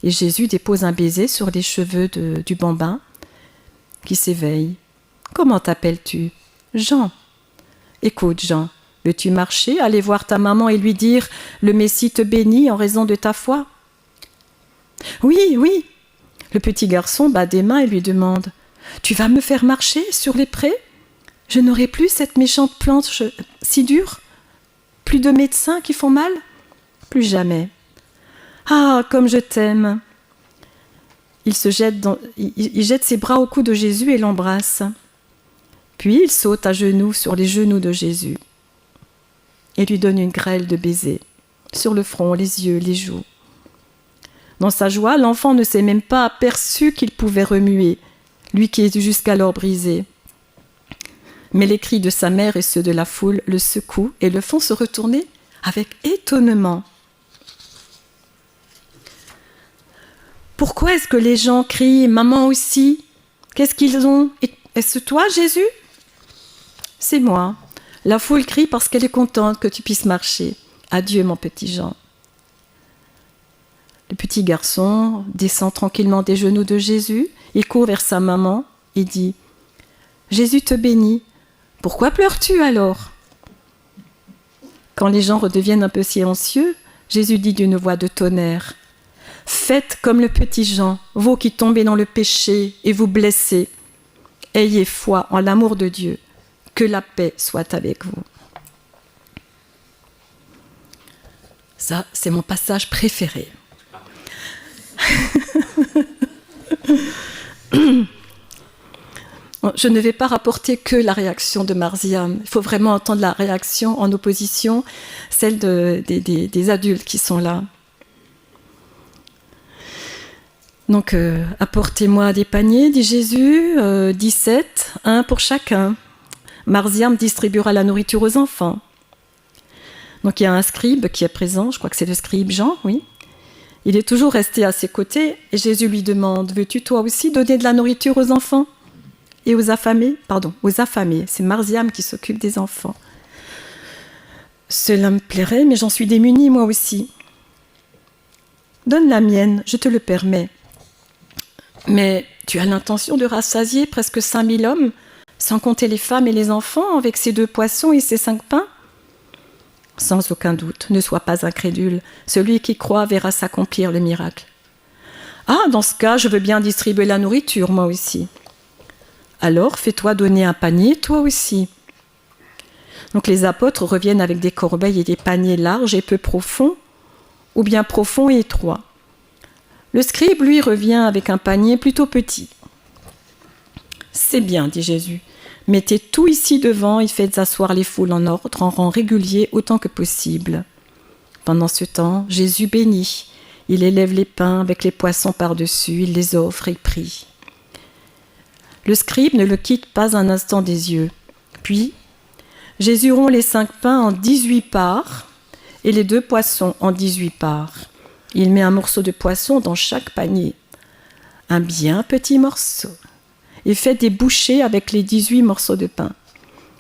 Et Jésus dépose un baiser sur les cheveux du bambin qui s'éveille. « Comment t'appelles-tu ?»« Jean. »« Écoute, Jean, veux-tu marcher, aller voir ta maman et lui dire « Le Messie te bénit en raison de ta foi ?»« Oui, oui. Le petit garçon bat des mains et lui demande « Tu vas me faire marcher sur les prés ? Je n'aurai plus cette méchante plante si dure ? Plus de médecins qui font mal ? Plus jamais. Ah, comme je t'aime !» Il jette ses bras au cou de Jésus et l'embrasse. Puis il saute à genoux sur les genoux de Jésus et lui donne une grêle de baisers sur le front, les yeux, les joues. Dans sa joie, l'enfant ne s'est même pas aperçu qu'il pouvait remuer, lui qui est jusqu'alors brisé. Mais les cris de sa mère et ceux de la foule le secouent et le font se retourner avec étonnement. Pourquoi est-ce que les gens crient « Maman aussi » ? Qu'est-ce qu'ils ont ? Est-ce toi, Jésus ? C'est moi. La foule crie parce qu'elle est contente que tu puisses marcher. Adieu, mon petit Jean. Le petit garçon descend tranquillement des genoux de Jésus. Il court vers sa maman et dit « Jésus te bénit. Pourquoi pleures-tu alors ?» Quand les gens redeviennent un peu silencieux, Jésus dit d'une voix de tonnerre « Faites comme le petit Jean, vous qui tombez dans le péché et vous blessez. Ayez foi en l'amour de Dieu, que la paix soit avec vous. » Ça, c'est mon passage préféré. Je ne vais pas rapporter que la réaction de Marziam. Il faut vraiment entendre la réaction en opposition, celle des adultes qui sont là. Donc, apportez-moi des paniers, dit Jésus, 17, un pour chacun. Marziam distribuera la nourriture aux enfants. Donc, il y a un scribe qui est présent, je crois que c'est le scribe Jean, oui. Il est toujours resté à ses côtés et Jésus lui demande « Veux-tu toi aussi donner de la nourriture aux enfants et aux affamés ?» Pardon, aux affamés. C'est Marziam qui s'occupe des enfants. « Cela me plairait, mais j'en suis démunie moi aussi. »« Donne la mienne, je te le permets. » « Mais tu as l'intention de rassasier presque 5000 hommes, sans compter les femmes et les enfants, avec ces 2 poissons et ces 5 pains ? Sans aucun doute, ne sois pas incrédule. Celui qui croit verra s'accomplir le miracle. Ah, dans ce cas, je veux bien distribuer la nourriture, moi aussi. Alors, fais-toi donner un panier, toi aussi. Donc les apôtres reviennent avec des corbeilles et des paniers larges et peu profonds, ou bien profonds et étroits. Le scribe, lui, revient avec un panier plutôt petit. « C'est bien, dit Jésus. Mettez tout ici devant et faites asseoir les foules en ordre, en rang régulier autant que possible. » Pendant ce temps, Jésus bénit. Il élève les pains avec les poissons par-dessus, il les offre et prie. Le scribe ne le quitte pas un instant des yeux. Puis, Jésus rompt les 5 pains en 18 parts et les 2 poissons en 18 parts. Il met un morceau de poisson dans chaque panier, un bien petit morceau, et fait des bouchées avec les 18 morceaux de pain.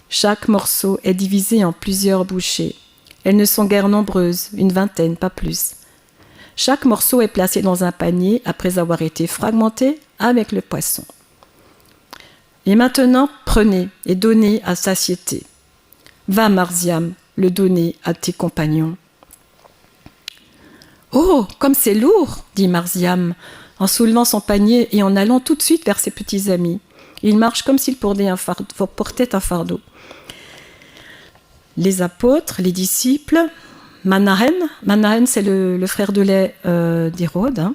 Chaque morceau est divisé en plusieurs bouchées. Elles ne sont guère nombreuses, une vingtaine, pas plus. Chaque morceau est placé dans un panier après avoir été fragmenté avec le poisson. Et maintenant, prenez et donnez à satiété. Va, Marziam, le donner à tes compagnons. « Oh, comme c'est lourd !» dit Marziam, en soulevant son panier et en allant tout de suite vers ses petits amis. Il marche comme s'il portait un fardeau. Les apôtres, les disciples, Manahen c'est le frère de lait d'Hérode,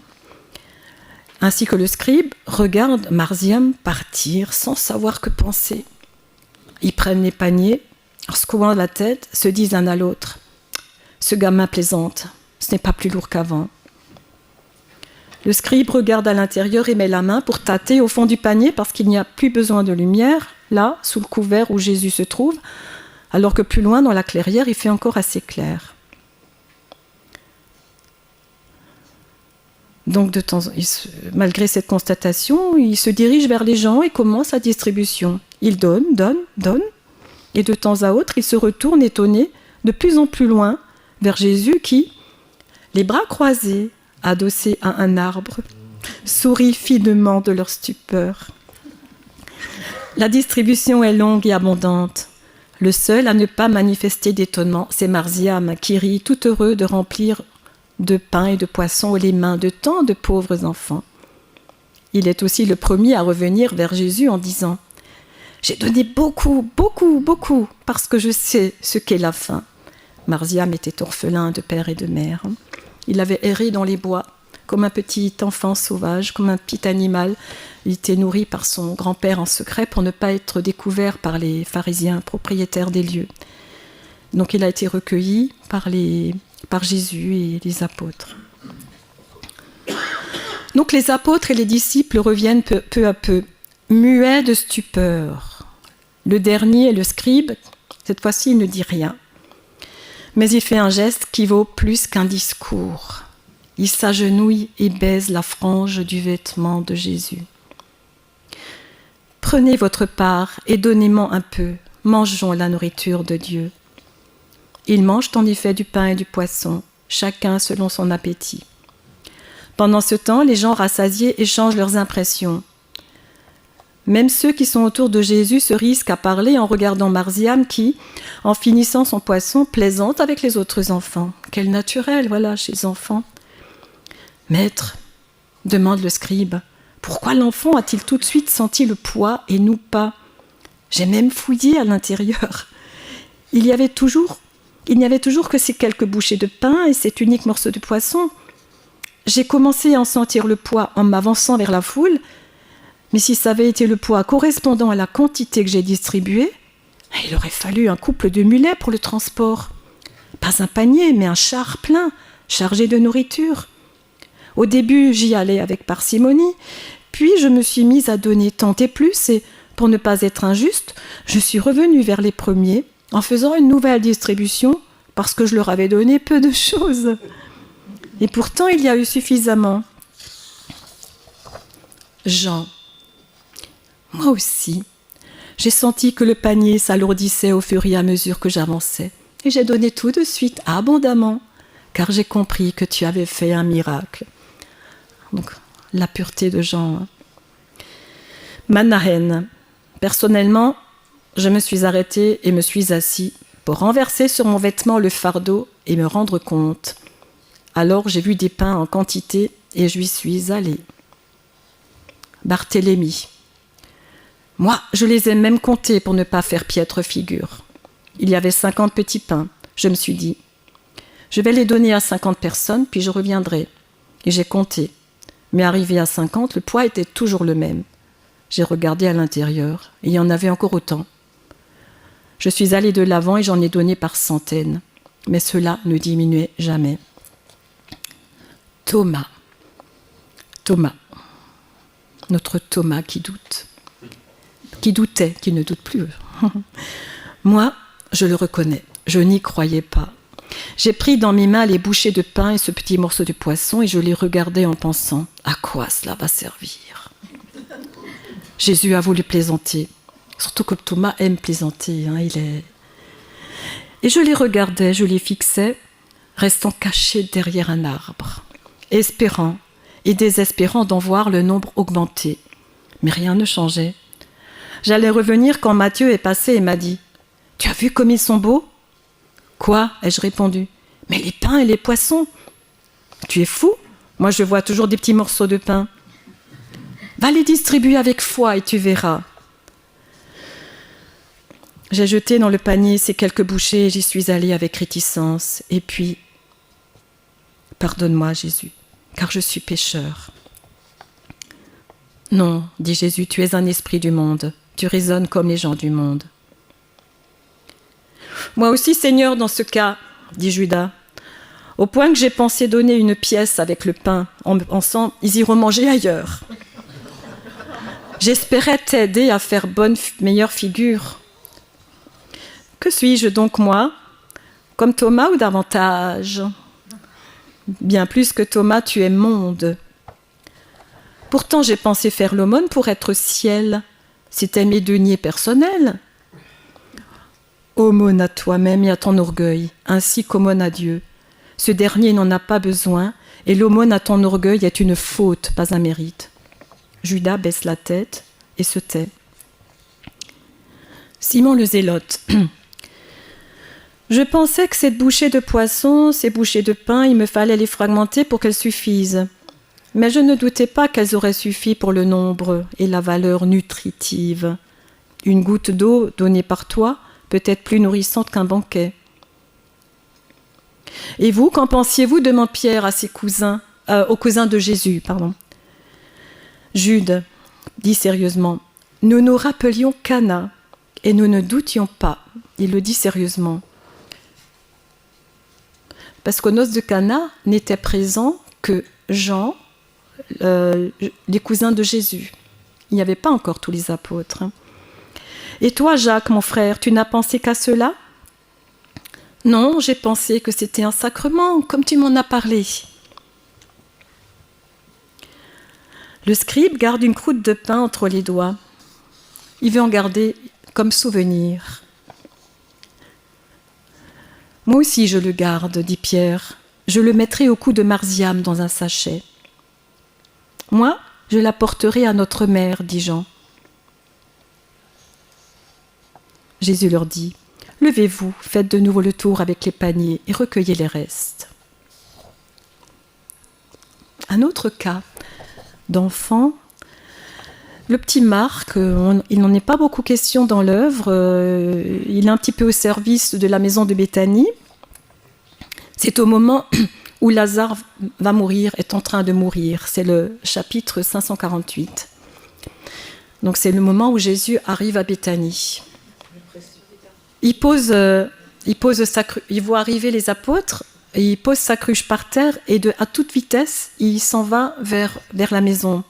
ainsi que le scribe, regardent Marziam partir sans savoir que penser. Ils prennent les paniers, en secouant la tête, se disent l'un à l'autre « Ce gamin plaisante. Ce n'est pas plus lourd qu'avant. » Le scribe regarde à l'intérieur et met la main pour tâter au fond du panier parce qu'il n'y a plus besoin de lumière, là, sous le couvert où Jésus se trouve, alors que plus loin, dans la clairière, il fait encore assez clair. Donc, malgré cette constatation, il se dirige vers les gens et commence sa distribution. Il donne, et de temps à autre, il se retourne étonné, de plus en plus loin, vers Jésus qui, les bras croisés, adossés à un arbre, sourit finement de leur stupeur. La distribution est longue et abondante. Le seul à ne pas manifester d'étonnement, c'est Marziam, qui rit tout heureux de remplir de pain et de poisson les mains de tant de pauvres enfants. il est aussi le premier à revenir vers Jésus en disant « J'ai donné beaucoup, beaucoup, beaucoup, parce que je sais ce qu'est la faim. » Marziam était orphelin de père et de mère. Il avait erré dans les bois, comme un petit enfant sauvage, comme un petit animal. Il était nourri par son grand-père en secret pour ne pas être découvert par les pharisiens propriétaires des lieux. Donc il a été recueilli par Jésus et les apôtres. Donc les apôtres et les disciples reviennent peu à peu, muets de stupeur. Le dernier, le scribe, cette fois-ci, il ne dit rien. Mais il fait un geste qui vaut plus qu'un discours. Il s'agenouille et baise la frange du vêtement de Jésus. « Prenez votre part et donnez-moi un peu, mangeons la nourriture de Dieu. » Ils mangent en effet du pain et du poisson, chacun selon son appétit. Pendant ce temps, les gens rassasiés échangent leurs impressions. Même ceux qui sont autour de Jésus se risquent à parler en regardant Marziam qui, en finissant son poisson, plaisante avec les autres enfants. Quel naturel, voilà, chez les enfants. « Maître, demande le scribe, pourquoi l'enfant a-t-il tout de suite senti le poids et nous pas ? J'ai même fouillé à l'intérieur. Il n'y avait toujours que ces quelques bouchées de pain et cet unique morceau de poisson. J'ai commencé à en sentir le poids en m'avançant vers la foule, mais si ça avait été le poids correspondant à la quantité que j'ai distribuée, il aurait fallu un couple de mulets pour le transport. Pas un panier, mais un char plein, chargé de nourriture. Au début, j'y allais avec parcimonie, puis je me suis mise à donner tant et plus, et pour ne pas être injuste, je suis revenue vers les premiers en faisant une nouvelle distribution, parce que je leur avais donné peu de choses. Et pourtant, il y a eu suffisamment. Jean. Moi aussi, j'ai senti que le panier s'alourdissait au fur et à mesure que j'avançais. Et j'ai donné tout de suite, abondamment, car j'ai compris que tu avais fait un miracle. Donc, la pureté de Jean. Manahen. Personnellement, je me suis arrêtée et me suis assis pour renverser sur mon vêtement le fardeau et me rendre compte. Alors j'ai vu des pains en quantité et je lui suis allée. Barthélemy. Moi, je les ai même comptés pour ne pas faire piètre figure. Il y avait 50 petits pains. Je me suis dit, je vais les donner à 50 personnes, puis je reviendrai. Et j'ai compté. Mais arrivé à 50, le poids était toujours le même. J'ai regardé à l'intérieur, et il y en avait encore autant. Je suis allée de l'avant et j'en ai donné par centaines. Mais cela ne diminuait jamais. Thomas. Notre Thomas qui doute. Qui doutait, qui ne doute plus. Moi, je le reconnais, je n'y croyais pas. J'ai pris dans mes mains les bouchées de pain et ce petit morceau de poisson et je les regardais en pensant « À quoi cela va servir ?» Jésus a voulu plaisanter, surtout que Thomas aime plaisanter. Et je les regardais, je les fixais, restant caché derrière un arbre, espérant et désespérant d'en voir le nombre augmenter. Mais rien ne changeait. J'allais revenir quand Matthieu est passé et m'a dit « Tu as vu comme ils sont beaux ?» « Quoi ?» ai-je répondu. « Mais les pains et les poissons !»« Tu es fou ? Moi je vois toujours des petits morceaux de pain. »« Va les distribuer avec foi et tu verras. » J'ai jeté dans le panier ces quelques bouchées et j'y suis allée avec réticence. Et puis, « Pardonne-moi Jésus, car je suis pécheur. » « Non, dit Jésus, tu es un esprit du monde. Tu raisonnes comme les gens du monde. » « Moi aussi, Seigneur, dans ce cas, dit Judas, au point que j'ai pensé donner une pièce avec le pain, en pensant, ils iront manger ailleurs. J'espérais t'aider à faire meilleure figure. Que suis-je donc, moi? Comme Thomas ou davantage? Bien plus que Thomas, tu es monde. Pourtant, j'ai pensé faire l'aumône pour être ciel. C'était mes deniers personnels. Aumône à toi-même et à ton orgueil, ainsi qu'aumône à Dieu. Ce dernier n'en a pas besoin, et l'aumône à ton orgueil est une faute, pas un mérite. Judas baisse la tête et se tait. Simon le Zélote. Je pensais que cette bouchée de poisson, ces bouchées de pain, il me fallait les fragmenter pour qu'elles suffisent. Mais je ne doutais pas qu'elles auraient suffi pour le nombre et la valeur nutritive. Une goutte d'eau donnée par toi peut être plus nourrissante qu'un banquet. Et vous, qu'en pensiez-vous? demande Pierre à ses cousins, aux cousins de Jésus, Jude dit sérieusement, nous nous rappelions Cana et nous ne doutions pas. Il le dit sérieusement. Parce qu'aux noces de Cana n'étaient présents que Jean, les cousins de Jésus. Il n'y avait pas encore tous les apôtres. Et toi, Jacques, mon frère, tu n'as pensé qu'à cela? Non, j'ai pensé que c'était un sacrement, comme tu m'en as parlé. Le scribe garde une croûte de pain entre les doigts. Il veut en garder comme souvenir. Moi aussi je le garde, dit Pierre. Je le mettrai au cou de Marziam dans un sachet. Moi, je l'apporterai à notre mère, dit Jean. Jésus leur dit, levez-vous, faites de nouveau le tour avec les paniers et recueillez les restes. Un autre cas d'enfant, le petit Marc, il n'en est pas beaucoup question dans l'œuvre, il est un petit peu au service de la maison de Béthanie. C'est au moment où Lazare va mourir, est en train de mourir, c'est le chapitre 548. Donc c'est le moment où Jésus arrive à Béthanie. Il voit arriver les apôtres, et il pose sa cruche par terre et à toute vitesse, il s'en va vers la maison.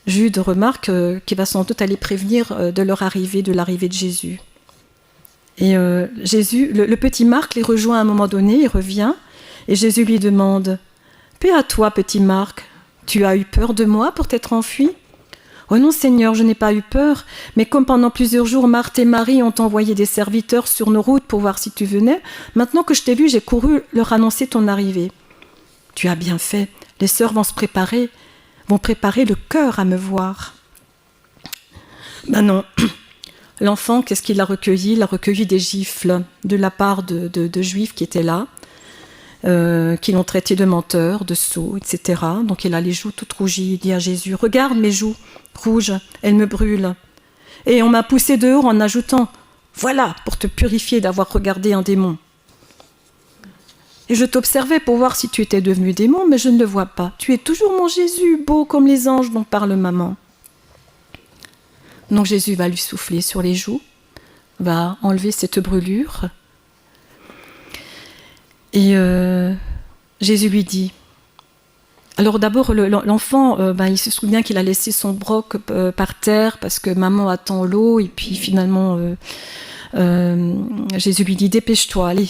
Jude remarque qu'il va sans doute aller prévenir de leur arrivée, de l'arrivée de Jésus. Et Jésus, le petit Marc les rejoint à un moment donné, il revient, et Jésus lui demande « Paix à toi, petit Marc, tu as eu peur de moi pour t'être enfui ?» « Oh non, Seigneur, je n'ai pas eu peur, mais comme pendant plusieurs jours, Marthe et Marie ont envoyé des serviteurs sur nos routes pour voir si tu venais, maintenant que je t'ai vu, j'ai couru leur annoncer ton arrivée. »« Tu as bien fait, les sœurs vont préparer le cœur à me voir. » Ben non, l'enfant, qu'est-ce qu'il a recueilli? Il a recueilli des gifles de la part de juifs qui étaient là, qui l'ont traité de menteur, de sot, etc. Donc il a les joues toutes rougies, il dit à Jésus, « Regarde mes joues rouges, elles me brûlent. » Et on m'a poussé dehors en ajoutant, « Voilà, pour te purifier d'avoir regardé un démon. » Et je t'observais pour voir si tu étais devenu démon, mais je ne le vois pas. Tu es toujours mon Jésus, beau comme les anges dont parle maman. Donc Jésus va lui souffler sur les joues, va enlever cette brûlure. Et Jésus lui dit, alors d'abord l'enfant, il se souvient qu'il a laissé son broc par terre parce que maman attend l'eau, et puis finalement Jésus lui dit, dépêche-toi, allez.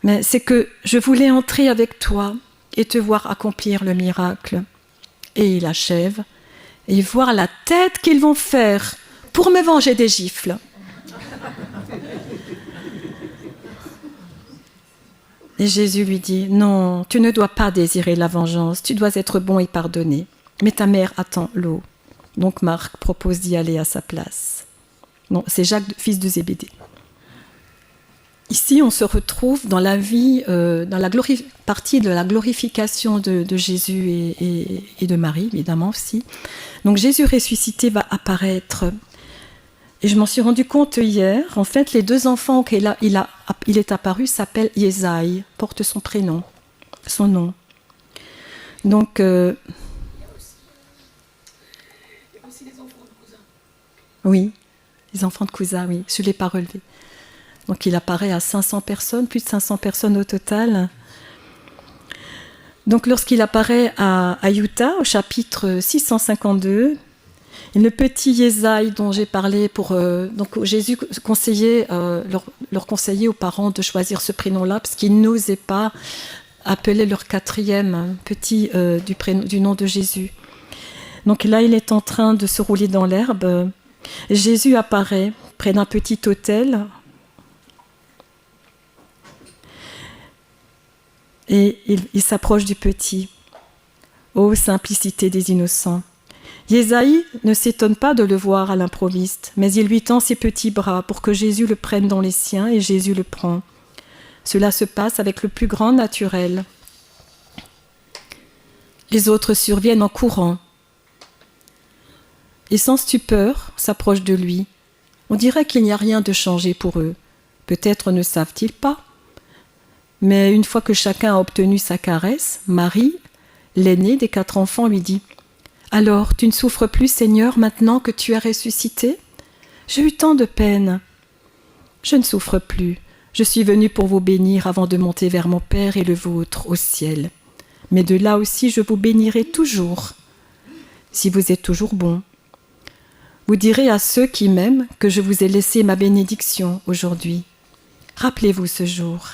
Mais c'est que je voulais entrer avec toi et te voir accomplir le miracle. Et il achève, et voir la tête qu'ils vont faire pour me venger des gifles. Et Jésus lui dit, non, tu ne dois pas désirer la vengeance, tu dois être bon et pardonner. Mais ta mère attend l'eau. Donc Marc propose d'y aller à sa place. Non, c'est Jacques, fils de Zébédée. Ici, on se retrouve dans la vie, dans la partie de la glorification de Jésus et de Marie, évidemment aussi. Donc Jésus ressuscité va apparaître. Et je m'en suis rendu compte hier. En fait, les deux enfants qu'il il est apparu s'appellent Yésaïe, portent son prénom, son nom. Donc, il y a aussi les enfants de Cousin. Oui, les enfants de Cousin, oui, je ne l'ai pas relevé. Donc il apparaît à 500 personnes, plus de 500 personnes au total. Donc lorsqu'il apparaît à Utah, au chapitre 652, le petit Yésaïe dont j'ai parlé, donc Jésus conseillait, leur conseillait aux parents de choisir ce prénom-là, parce qu'ils n'osaient pas appeler leur quatrième petit du nom de Jésus. Donc là, il est en train de se rouler dans l'herbe. Jésus apparaît près d'un petit autel, et il s'approche du petit. Ô simplicité des innocents! Yésaïe ne s'étonne pas de le voir à l'improviste, mais il lui tend ses petits bras pour que Jésus le prenne dans les siens, et Jésus le prend. Cela se passe avec le plus grand naturel. Les autres surviennent en courant et sans stupeur s'approchent de lui. On dirait qu'il n'y a rien de changé pour eux. Peut-être ne savent-ils pas. Mais une fois que chacun a obtenu sa caresse, Marie, l'aînée des 4 enfants, lui dit « Alors, tu ne souffres plus, Seigneur, maintenant que tu as ressuscité ? J'ai eu tant de peine. » « Je ne souffre plus. Je suis venue pour vous bénir avant de monter vers mon Père et le vôtre au ciel. Mais de là aussi, je vous bénirai toujours, si vous êtes toujours bon. Vous direz à ceux qui m'aiment que je vous ai laissé ma bénédiction aujourd'hui. Rappelez-vous ce jour. »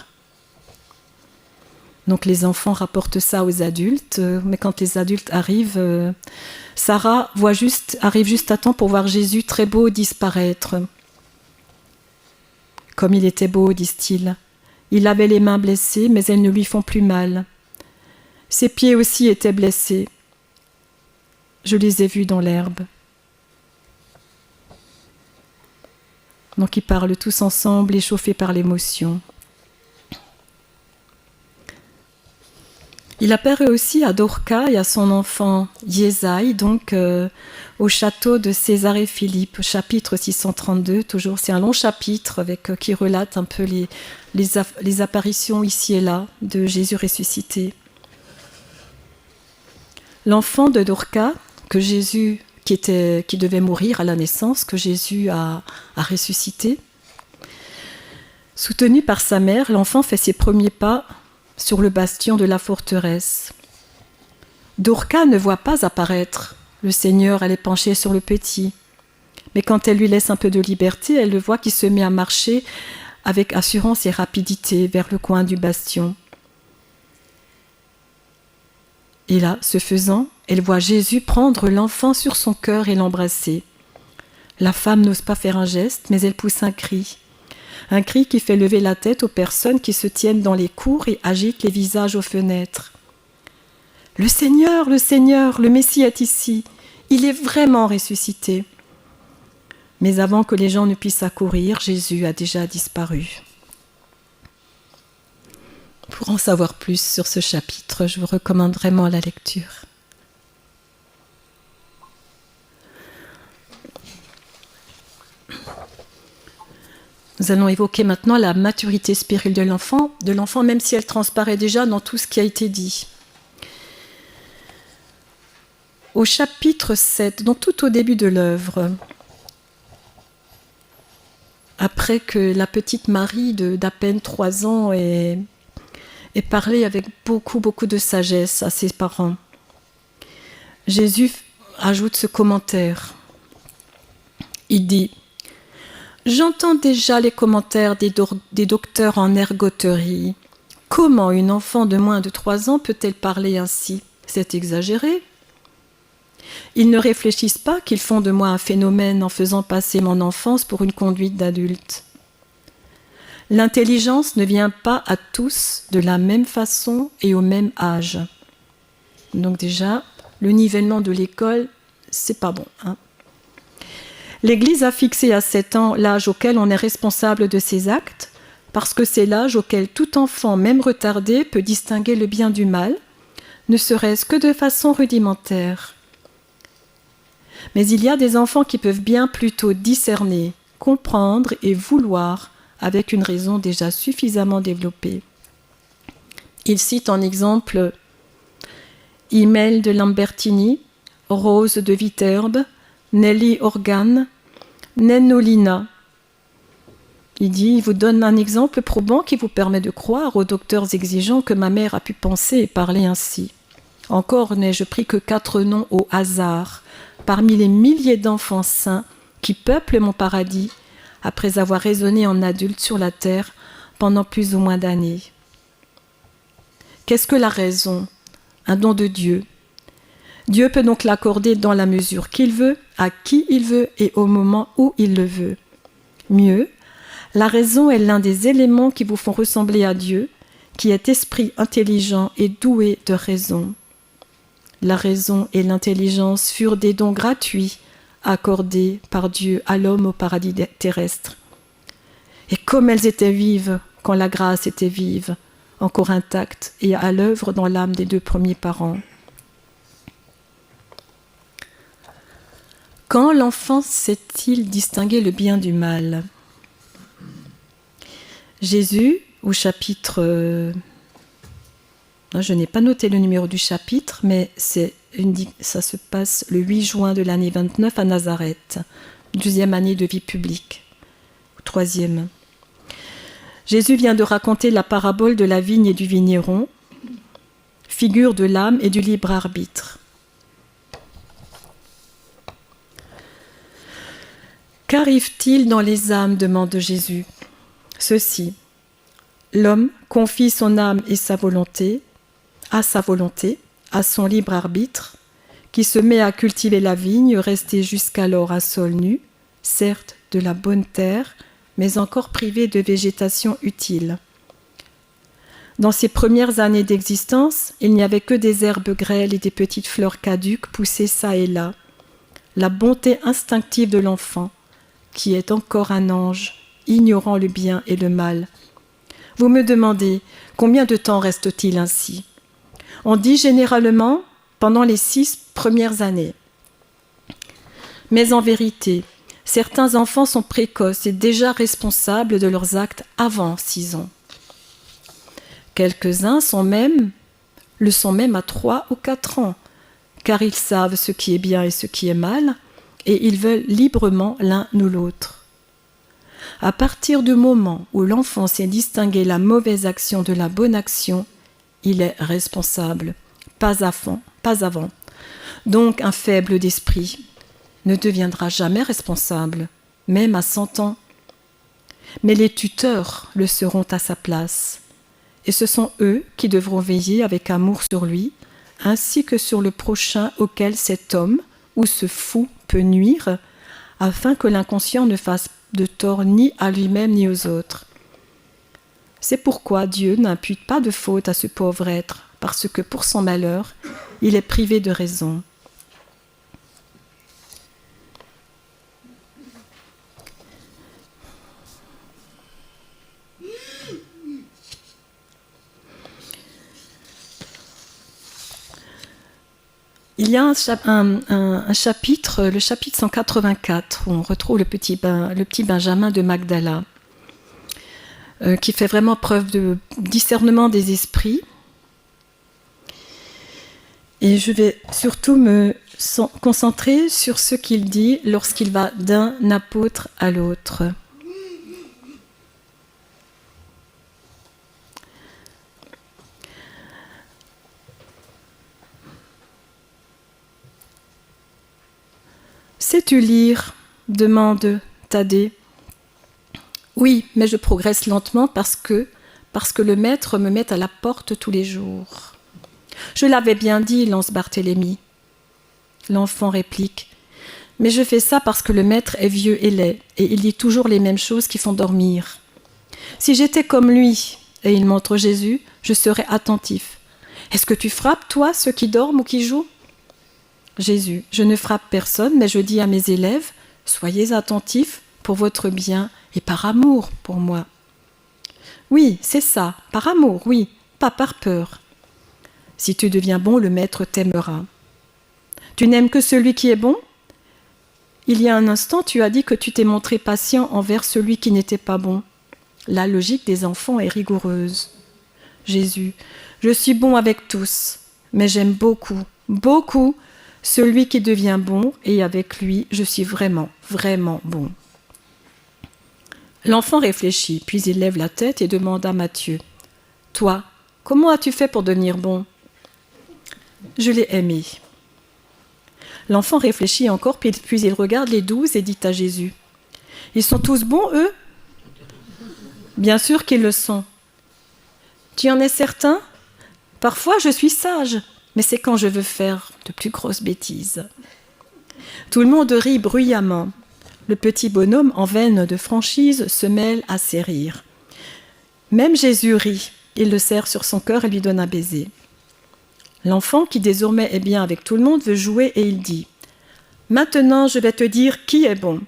Donc les enfants rapportent ça aux adultes, mais quand les adultes arrivent, Sarah arrive juste à temps pour voir Jésus très beau disparaître. « Comme il était beau, disent-ils. Il avait les mains blessées, mais elles ne lui font plus mal. Ses pieds aussi étaient blessés. Je les ai vus dans l'herbe. » Donc ils parlent tous ensemble, échauffés par l'émotion. Il apparaît aussi à Dorca et à son enfant Yésaïe, donc au château de Césarée Philippe, chapitre 632, toujours. C'est un long chapitre qui relate un peu les apparitions ici et là de Jésus ressuscité. L'enfant de Dorca, qui devait mourir à la naissance, que Jésus a ressuscité, soutenu par sa mère, l'enfant fait ses premiers pas sur le bastion de la forteresse. Dorca ne voit pas apparaître le Seigneur, elle est penchée sur le petit. Mais quand elle lui laisse un peu de liberté, elle le voit qui se met à marcher avec assurance et rapidité vers le coin du bastion. Et là, ce faisant, elle voit Jésus prendre l'enfant sur son cœur et l'embrasser. La femme n'ose pas faire un geste, mais elle pousse un cri. Un cri qui fait lever la tête aux personnes qui se tiennent dans les cours et agitent les visages aux fenêtres. « Le Seigneur, le Messie est ici. Il est vraiment ressuscité. » Mais avant que les gens ne puissent accourir, Jésus a déjà disparu. Pour en savoir plus sur ce chapitre, je vous recommande vraiment la lecture. Nous allons évoquer maintenant la maturité spirituelle de l'enfant, même si elle transparaît déjà dans tout ce qui a été dit. Au chapitre 7, donc tout au début de l'œuvre, après que la petite Marie d'à peine 3 ans ait parlé avec beaucoup de sagesse à ses parents, Jésus ajoute ce commentaire. Il dit « J'entends déjà les commentaires des docteurs en ergoterie. Comment une enfant de moins de 3 ans peut-elle parler ainsi ? C'est exagéré. Ils ne réfléchissent pas qu'ils font de moi un phénomène en faisant passer mon enfance pour une conduite d'adulte. L'intelligence ne vient pas à tous de la même façon et au même âge. » Donc déjà, le nivellement de l'école, c'est pas bon, hein. L'Église a fixé à 7 ans l'âge auquel on est responsable de ses actes, parce que c'est l'âge auquel tout enfant, même retardé, peut distinguer le bien du mal, ne serait-ce que de façon rudimentaire. Mais il y a des enfants qui peuvent bien plutôt discerner, comprendre et vouloir avec une raison déjà suffisamment développée. Il cite en exemple Imelde Lambertini, Rose de Viterbe, Nelly Organ, Nenolina. Il vous donne un exemple probant qui vous permet de croire aux docteurs exigeants que ma mère a pu penser et parler ainsi. Encore n'ai-je pris que 4 noms au hasard, parmi les milliers d'enfants saints qui peuplent mon paradis, après avoir raisonné en adulte sur la terre pendant plus ou moins d'années. Qu'est-ce que la raison ? Un don de Dieu. Dieu peut donc l'accorder dans la mesure qu'il veut, à qui il veut et au moment où il le veut. Mieux, la raison est l'un des éléments qui vous font ressembler à Dieu, qui est esprit intelligent et doué de raison. La raison et l'intelligence furent des dons gratuits accordés par Dieu à l'homme au paradis terrestre. Et comme elles étaient vives quand la grâce était vive, encore intacte et à l'œuvre dans l'âme des 2 premiers parents. Quand l'enfant sait-il distinguer le bien du mal? Jésus, au chapitre... je n'ai pas noté le numéro du chapitre, mais ça se passe le 8 juin de l'année 29 à Nazareth, 12e année de vie publique, ou 3e. Jésus vient de raconter la parabole de la vigne et du vigneron, figure de l'âme et du libre arbitre. Qu'arrive-t-il dans les âmes, demande Jésus. Ceci, l'homme confie son âme et sa volonté, à son libre arbitre, qui se met à cultiver la vigne, restée jusqu'alors à sol nu, certes de la bonne terre, mais encore privé de végétation utile. Dans ses premières années d'existence, il n'y avait que des herbes grêles et des petites fleurs caduques poussées çà et là. La bonté instinctive de l'enfant, qui est encore un ange, ignorant le bien et le mal. Vous me demandez, combien de temps reste-t-il ainsi? On dit généralement pendant les 6 premières années. Mais en vérité, certains enfants sont précoces et déjà responsables de leurs actes avant 6 ans. Quelques-uns le sont même à 3 ou 4 ans, car ils savent ce qui est bien et ce qui est mal, et ils veulent librement l'un ou l'autre. À partir du moment où l'enfant sait distinguer la mauvaise action de la bonne action, il est responsable, pas avant. Donc un faible d'esprit ne deviendra jamais responsable, même à 100 ans. Mais les tuteurs le seront à sa place, et ce sont eux qui devront veiller avec amour sur lui, ainsi que sur le prochain auquel cet homme ou ce fou peut nuire, afin que l'inconscient ne fasse de tort ni à lui-même ni aux autres. C'est pourquoi Dieu n'impute pas de faute à ce pauvre être, parce que pour son malheur, il est privé de raison. Il y a un chapitre, le chapitre 184, où on retrouve le petit Benjamin de Magdala, qui fait vraiment preuve de discernement des esprits. Et je vais surtout me concentrer sur ce qu'il dit lorsqu'il va d'un apôtre à l'autre. Sais-tu lire ? Demande Thaddée. Oui, mais je progresse lentement parce que le maître me met à la porte tous les jours. Je l'avais bien dit, lance Barthélemy. L'enfant réplique. Mais je fais ça parce que le maître est vieux et laid, et il dit toujours les mêmes choses qui font dormir. Si j'étais comme lui, et il montre Jésus, je serais attentif. Est-ce que tu frappes, toi, ceux qui dorment ou qui jouent ? Jésus, je ne frappe personne, mais je dis à mes élèves, soyez attentifs pour votre bien et par amour pour moi. Oui, c'est ça, par amour, oui, pas par peur. Si tu deviens bon, le maître t'aimera. Tu n'aimes que celui qui est bon ? Il y a un instant, tu as dit que tu t'es montré patient envers celui qui n'était pas bon. La logique des enfants est rigoureuse. Jésus, je suis bon avec tous, mais j'aime beaucoup, beaucoup celui qui devient bon, et avec lui, je suis vraiment, vraiment bon. L'enfant réfléchit, puis il lève la tête et demande à Matthieu, « Toi, comment as-tu fait pour devenir bon ?»« Je l'ai aimé. » L'enfant réfléchit encore, puis il regarde les 12 et dit à Jésus, « Ils sont tous bons, eux ?»« Bien sûr qu'ils le sont. »« Tu en es certain ? Parfois, je suis sage. » Mais c'est quand je veux faire de plus grosses bêtises. Tout le monde rit bruyamment. Le petit bonhomme en veine de franchise se mêle à ses rires. Même Jésus rit. Il le serre sur son cœur et lui donne un baiser. L'enfant, qui désormais est bien avec tout le monde, veut jouer et il dit « Maintenant, je vais te dire qui est bon. »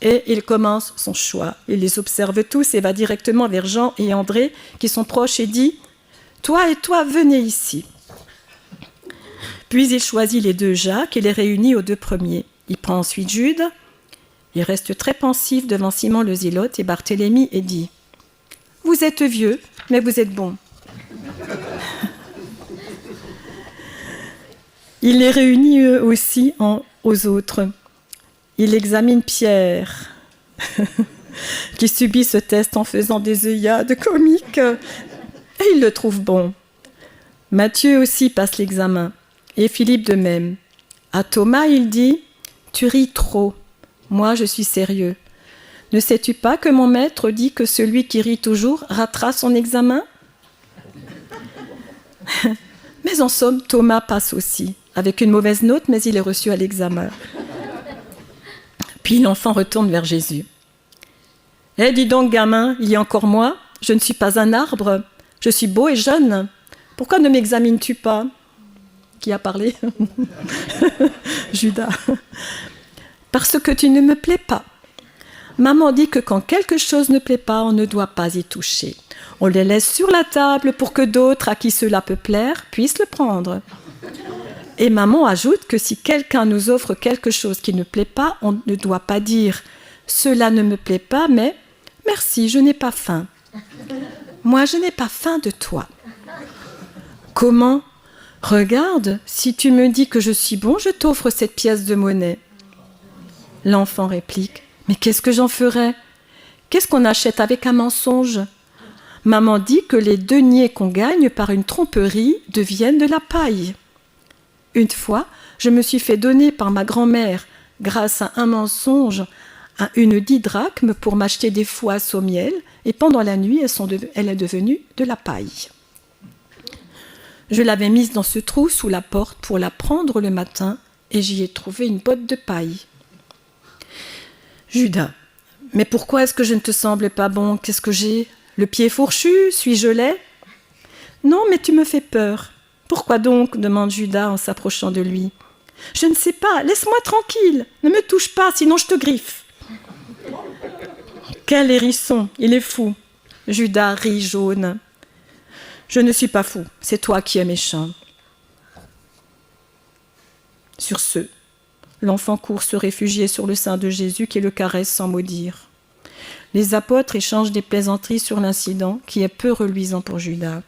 Et il commence son choix. Il les observe tous et va directement vers Jean et André, qui sont proches, et dit « Toi et toi, venez ici. » Puis il choisit les 2 Jacques et les réunit aux 2 premiers. Il prend ensuite Jude. Il reste très pensif devant Simon le Zélote et Barthélemy et dit « Vous êtes vieux, mais vous êtes bons. » Il les réunit eux aussi aux autres. Il examine Pierre, qui subit ce test en faisant des œillades comiques, et il le trouve bon. Matthieu aussi passe l'examen, et Philippe de même. À Thomas, il dit « Tu ris trop, moi je suis sérieux. Ne sais-tu pas que mon maître dit que celui qui rit toujours ratera son examen ?» Mais en somme, Thomas passe aussi, avec une mauvaise note, mais il est reçu à l'examen. Puis l'enfant retourne vers Jésus. « Eh, dis donc, gamin, il y a encore moi, je ne suis pas un arbre, je suis beau et jeune. Pourquoi ne m'examines-tu pas ?» Qui a parlé ? Judas. « Parce que tu ne me plais pas. Maman dit que quand quelque chose ne plaît pas, on ne doit pas y toucher. On les laisse sur la table pour que d'autres, à qui cela peut plaire, puissent le prendre. Et maman ajoute que si quelqu'un nous offre quelque chose qui ne plaît pas, on ne doit pas dire « cela ne me plaît pas, mais merci, je n'ai pas faim. Moi, je n'ai pas faim de toi. » Comment ? Regarde, si tu me dis que je suis bon, je t'offre cette pièce de monnaie. L'enfant réplique « Mais qu'est-ce que j'en ferais ? Qu'est-ce qu'on achète avec un mensonge ? Maman dit que les deniers qu'on gagne par une tromperie deviennent de la paille. Une fois, je me suis fait donner par ma grand-mère, grâce à un mensonge, une 10 drachmes pour m'acheter des fouasses au miel, et pendant la nuit, elle est devenue de la paille. Je l'avais mise dans ce trou sous la porte pour la prendre le matin, et j'y ai trouvé une botte de paille. Judas, mais pourquoi est-ce que je ne te semble pas bon ? Qu'est-ce que j'ai ? Le pied fourchu ? Suis-je laid ? Non, mais tu me fais peur. Pourquoi donc ? Demande Judas en s'approchant de lui. Je ne sais pas, laisse-moi tranquille. Ne me touche pas, sinon je te griffe. Quel hérisson, il est fou. Judas rit jaune. Je ne suis pas fou, c'est toi qui es méchant. Sur ce, l'enfant court se réfugier sur le sein de Jésus qui le caresse sans mot dire. Les apôtres échangent des plaisanteries sur l'incident qui est peu reluisant pour Judas.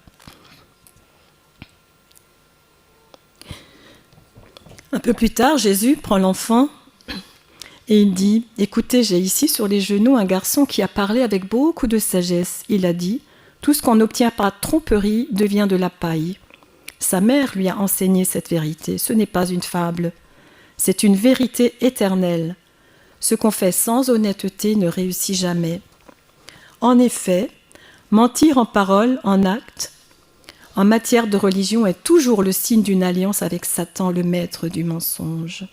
Un peu plus tard, Jésus prend l'enfant et il dit « Écoutez, j'ai ici sur les genoux un garçon qui a parlé avec beaucoup de sagesse. Il a dit « Tout ce qu'on obtient par tromperie devient de la paille. » Sa mère lui a enseigné cette vérité. Ce n'est pas une fable. C'est une vérité éternelle. Ce qu'on fait sans honnêteté ne réussit jamais. En effet, mentir en parole, en acte, en matière de religion est toujours le signe d'une alliance avec Satan, le maître du mensonge.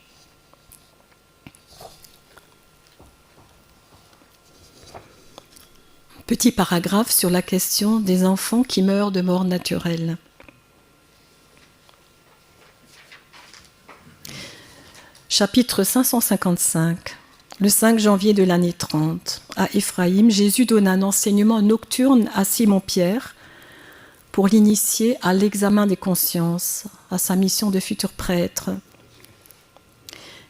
Petit paragraphe sur la question des enfants qui meurent de mort naturelle. Chapitre 555. Le 5 janvier de l'année 30, à Éphraïm, Jésus donne un enseignement nocturne à Simon-Pierre pour l'initier à l'examen des consciences, à sa mission de futur prêtre.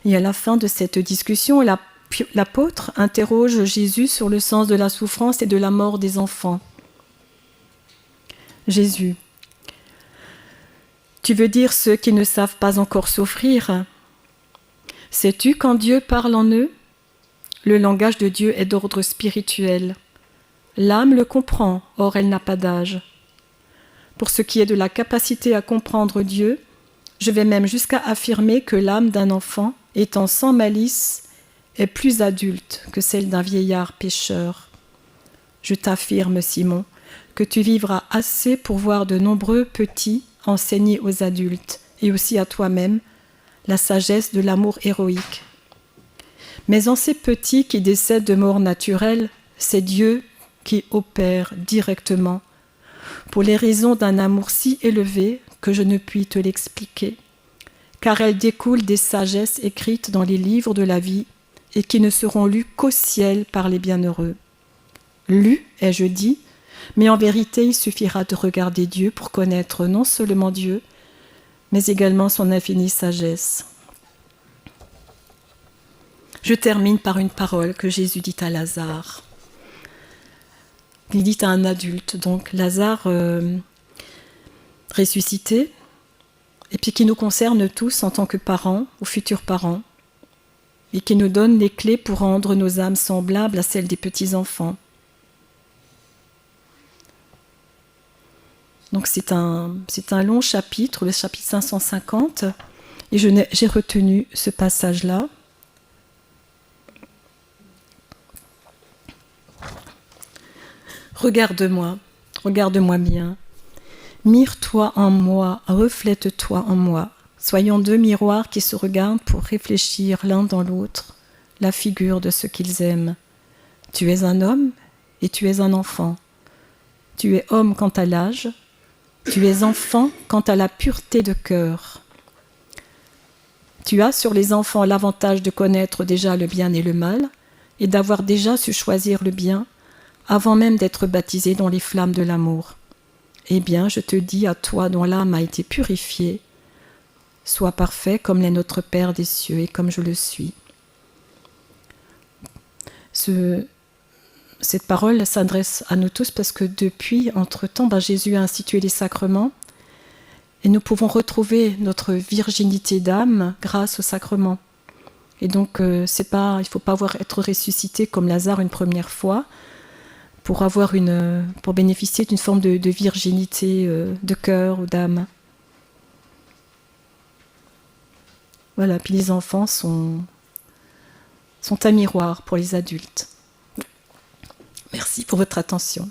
Et à la fin de cette discussion, l'apôtre interroge Jésus sur le sens de la souffrance et de la mort des enfants. Jésus, tu veux dire ceux qui ne savent pas encore souffrir ? Sais-tu quand Dieu parle en eux ? Le langage de Dieu est d'ordre spirituel. L'âme le comprend, or elle n'a pas d'âge. Pour ce qui est de la capacité à comprendre Dieu, je vais même jusqu'à affirmer que l'âme d'un enfant, étant sans malice, est plus adulte que celle d'un vieillard pécheur. Je t'affirme, Simon, que tu vivras assez pour voir de nombreux petits enseigner aux adultes, et aussi à toi-même, la sagesse de l'amour héroïque. Mais en ces petits qui décèdent de mort naturelle, c'est Dieu qui opère directement, pour les raisons d'un amour si élevé que je ne puis te l'expliquer, car elles découlent des sagesses écrites dans les livres de la vie et qui ne seront lues qu'au ciel par les bienheureux. Lues, ai-je dit, mais en vérité il suffira de regarder Dieu pour connaître non seulement Dieu, mais également son infinie sagesse. Je termine par une parole que Jésus dit à Lazare. Il dit à un adulte, donc Lazare ressuscité, et puis qui nous concerne tous en tant que parents ou futurs parents, et qui nous donne les clés pour rendre nos âmes semblables à celles des petits-enfants. Donc c'est un long chapitre, le chapitre 550, et j'ai retenu ce passage-là. Regarde-moi bien. Mire-toi en moi, reflète-toi en moi. Soyons deux miroirs qui se regardent pour réfléchir l'un dans l'autre la figure de ce qu'ils aiment. Tu es un homme et tu es un enfant. Tu es homme quant à l'âge, tu es enfant quant à la pureté de cœur. Tu as sur les enfants l'avantage de connaître déjà le bien et le mal et d'avoir déjà su choisir le bien avant même d'être baptisé dans les flammes de l'amour. Eh bien, je te dis à toi dont l'âme a été purifiée, sois parfait comme l'est notre Père des cieux et comme je le suis. Cette parole s'adresse à nous tous parce que depuis, entre-temps, Jésus a institué les sacrements et nous pouvons retrouver notre virginité d'âme grâce aux sacrements. Et donc, il ne faut pas être ressuscité comme Lazare une première fois pour bénéficier d'une forme de virginité de cœur ou d'âme. Voilà, puis les enfants sont un miroir pour les adultes. Merci pour votre attention.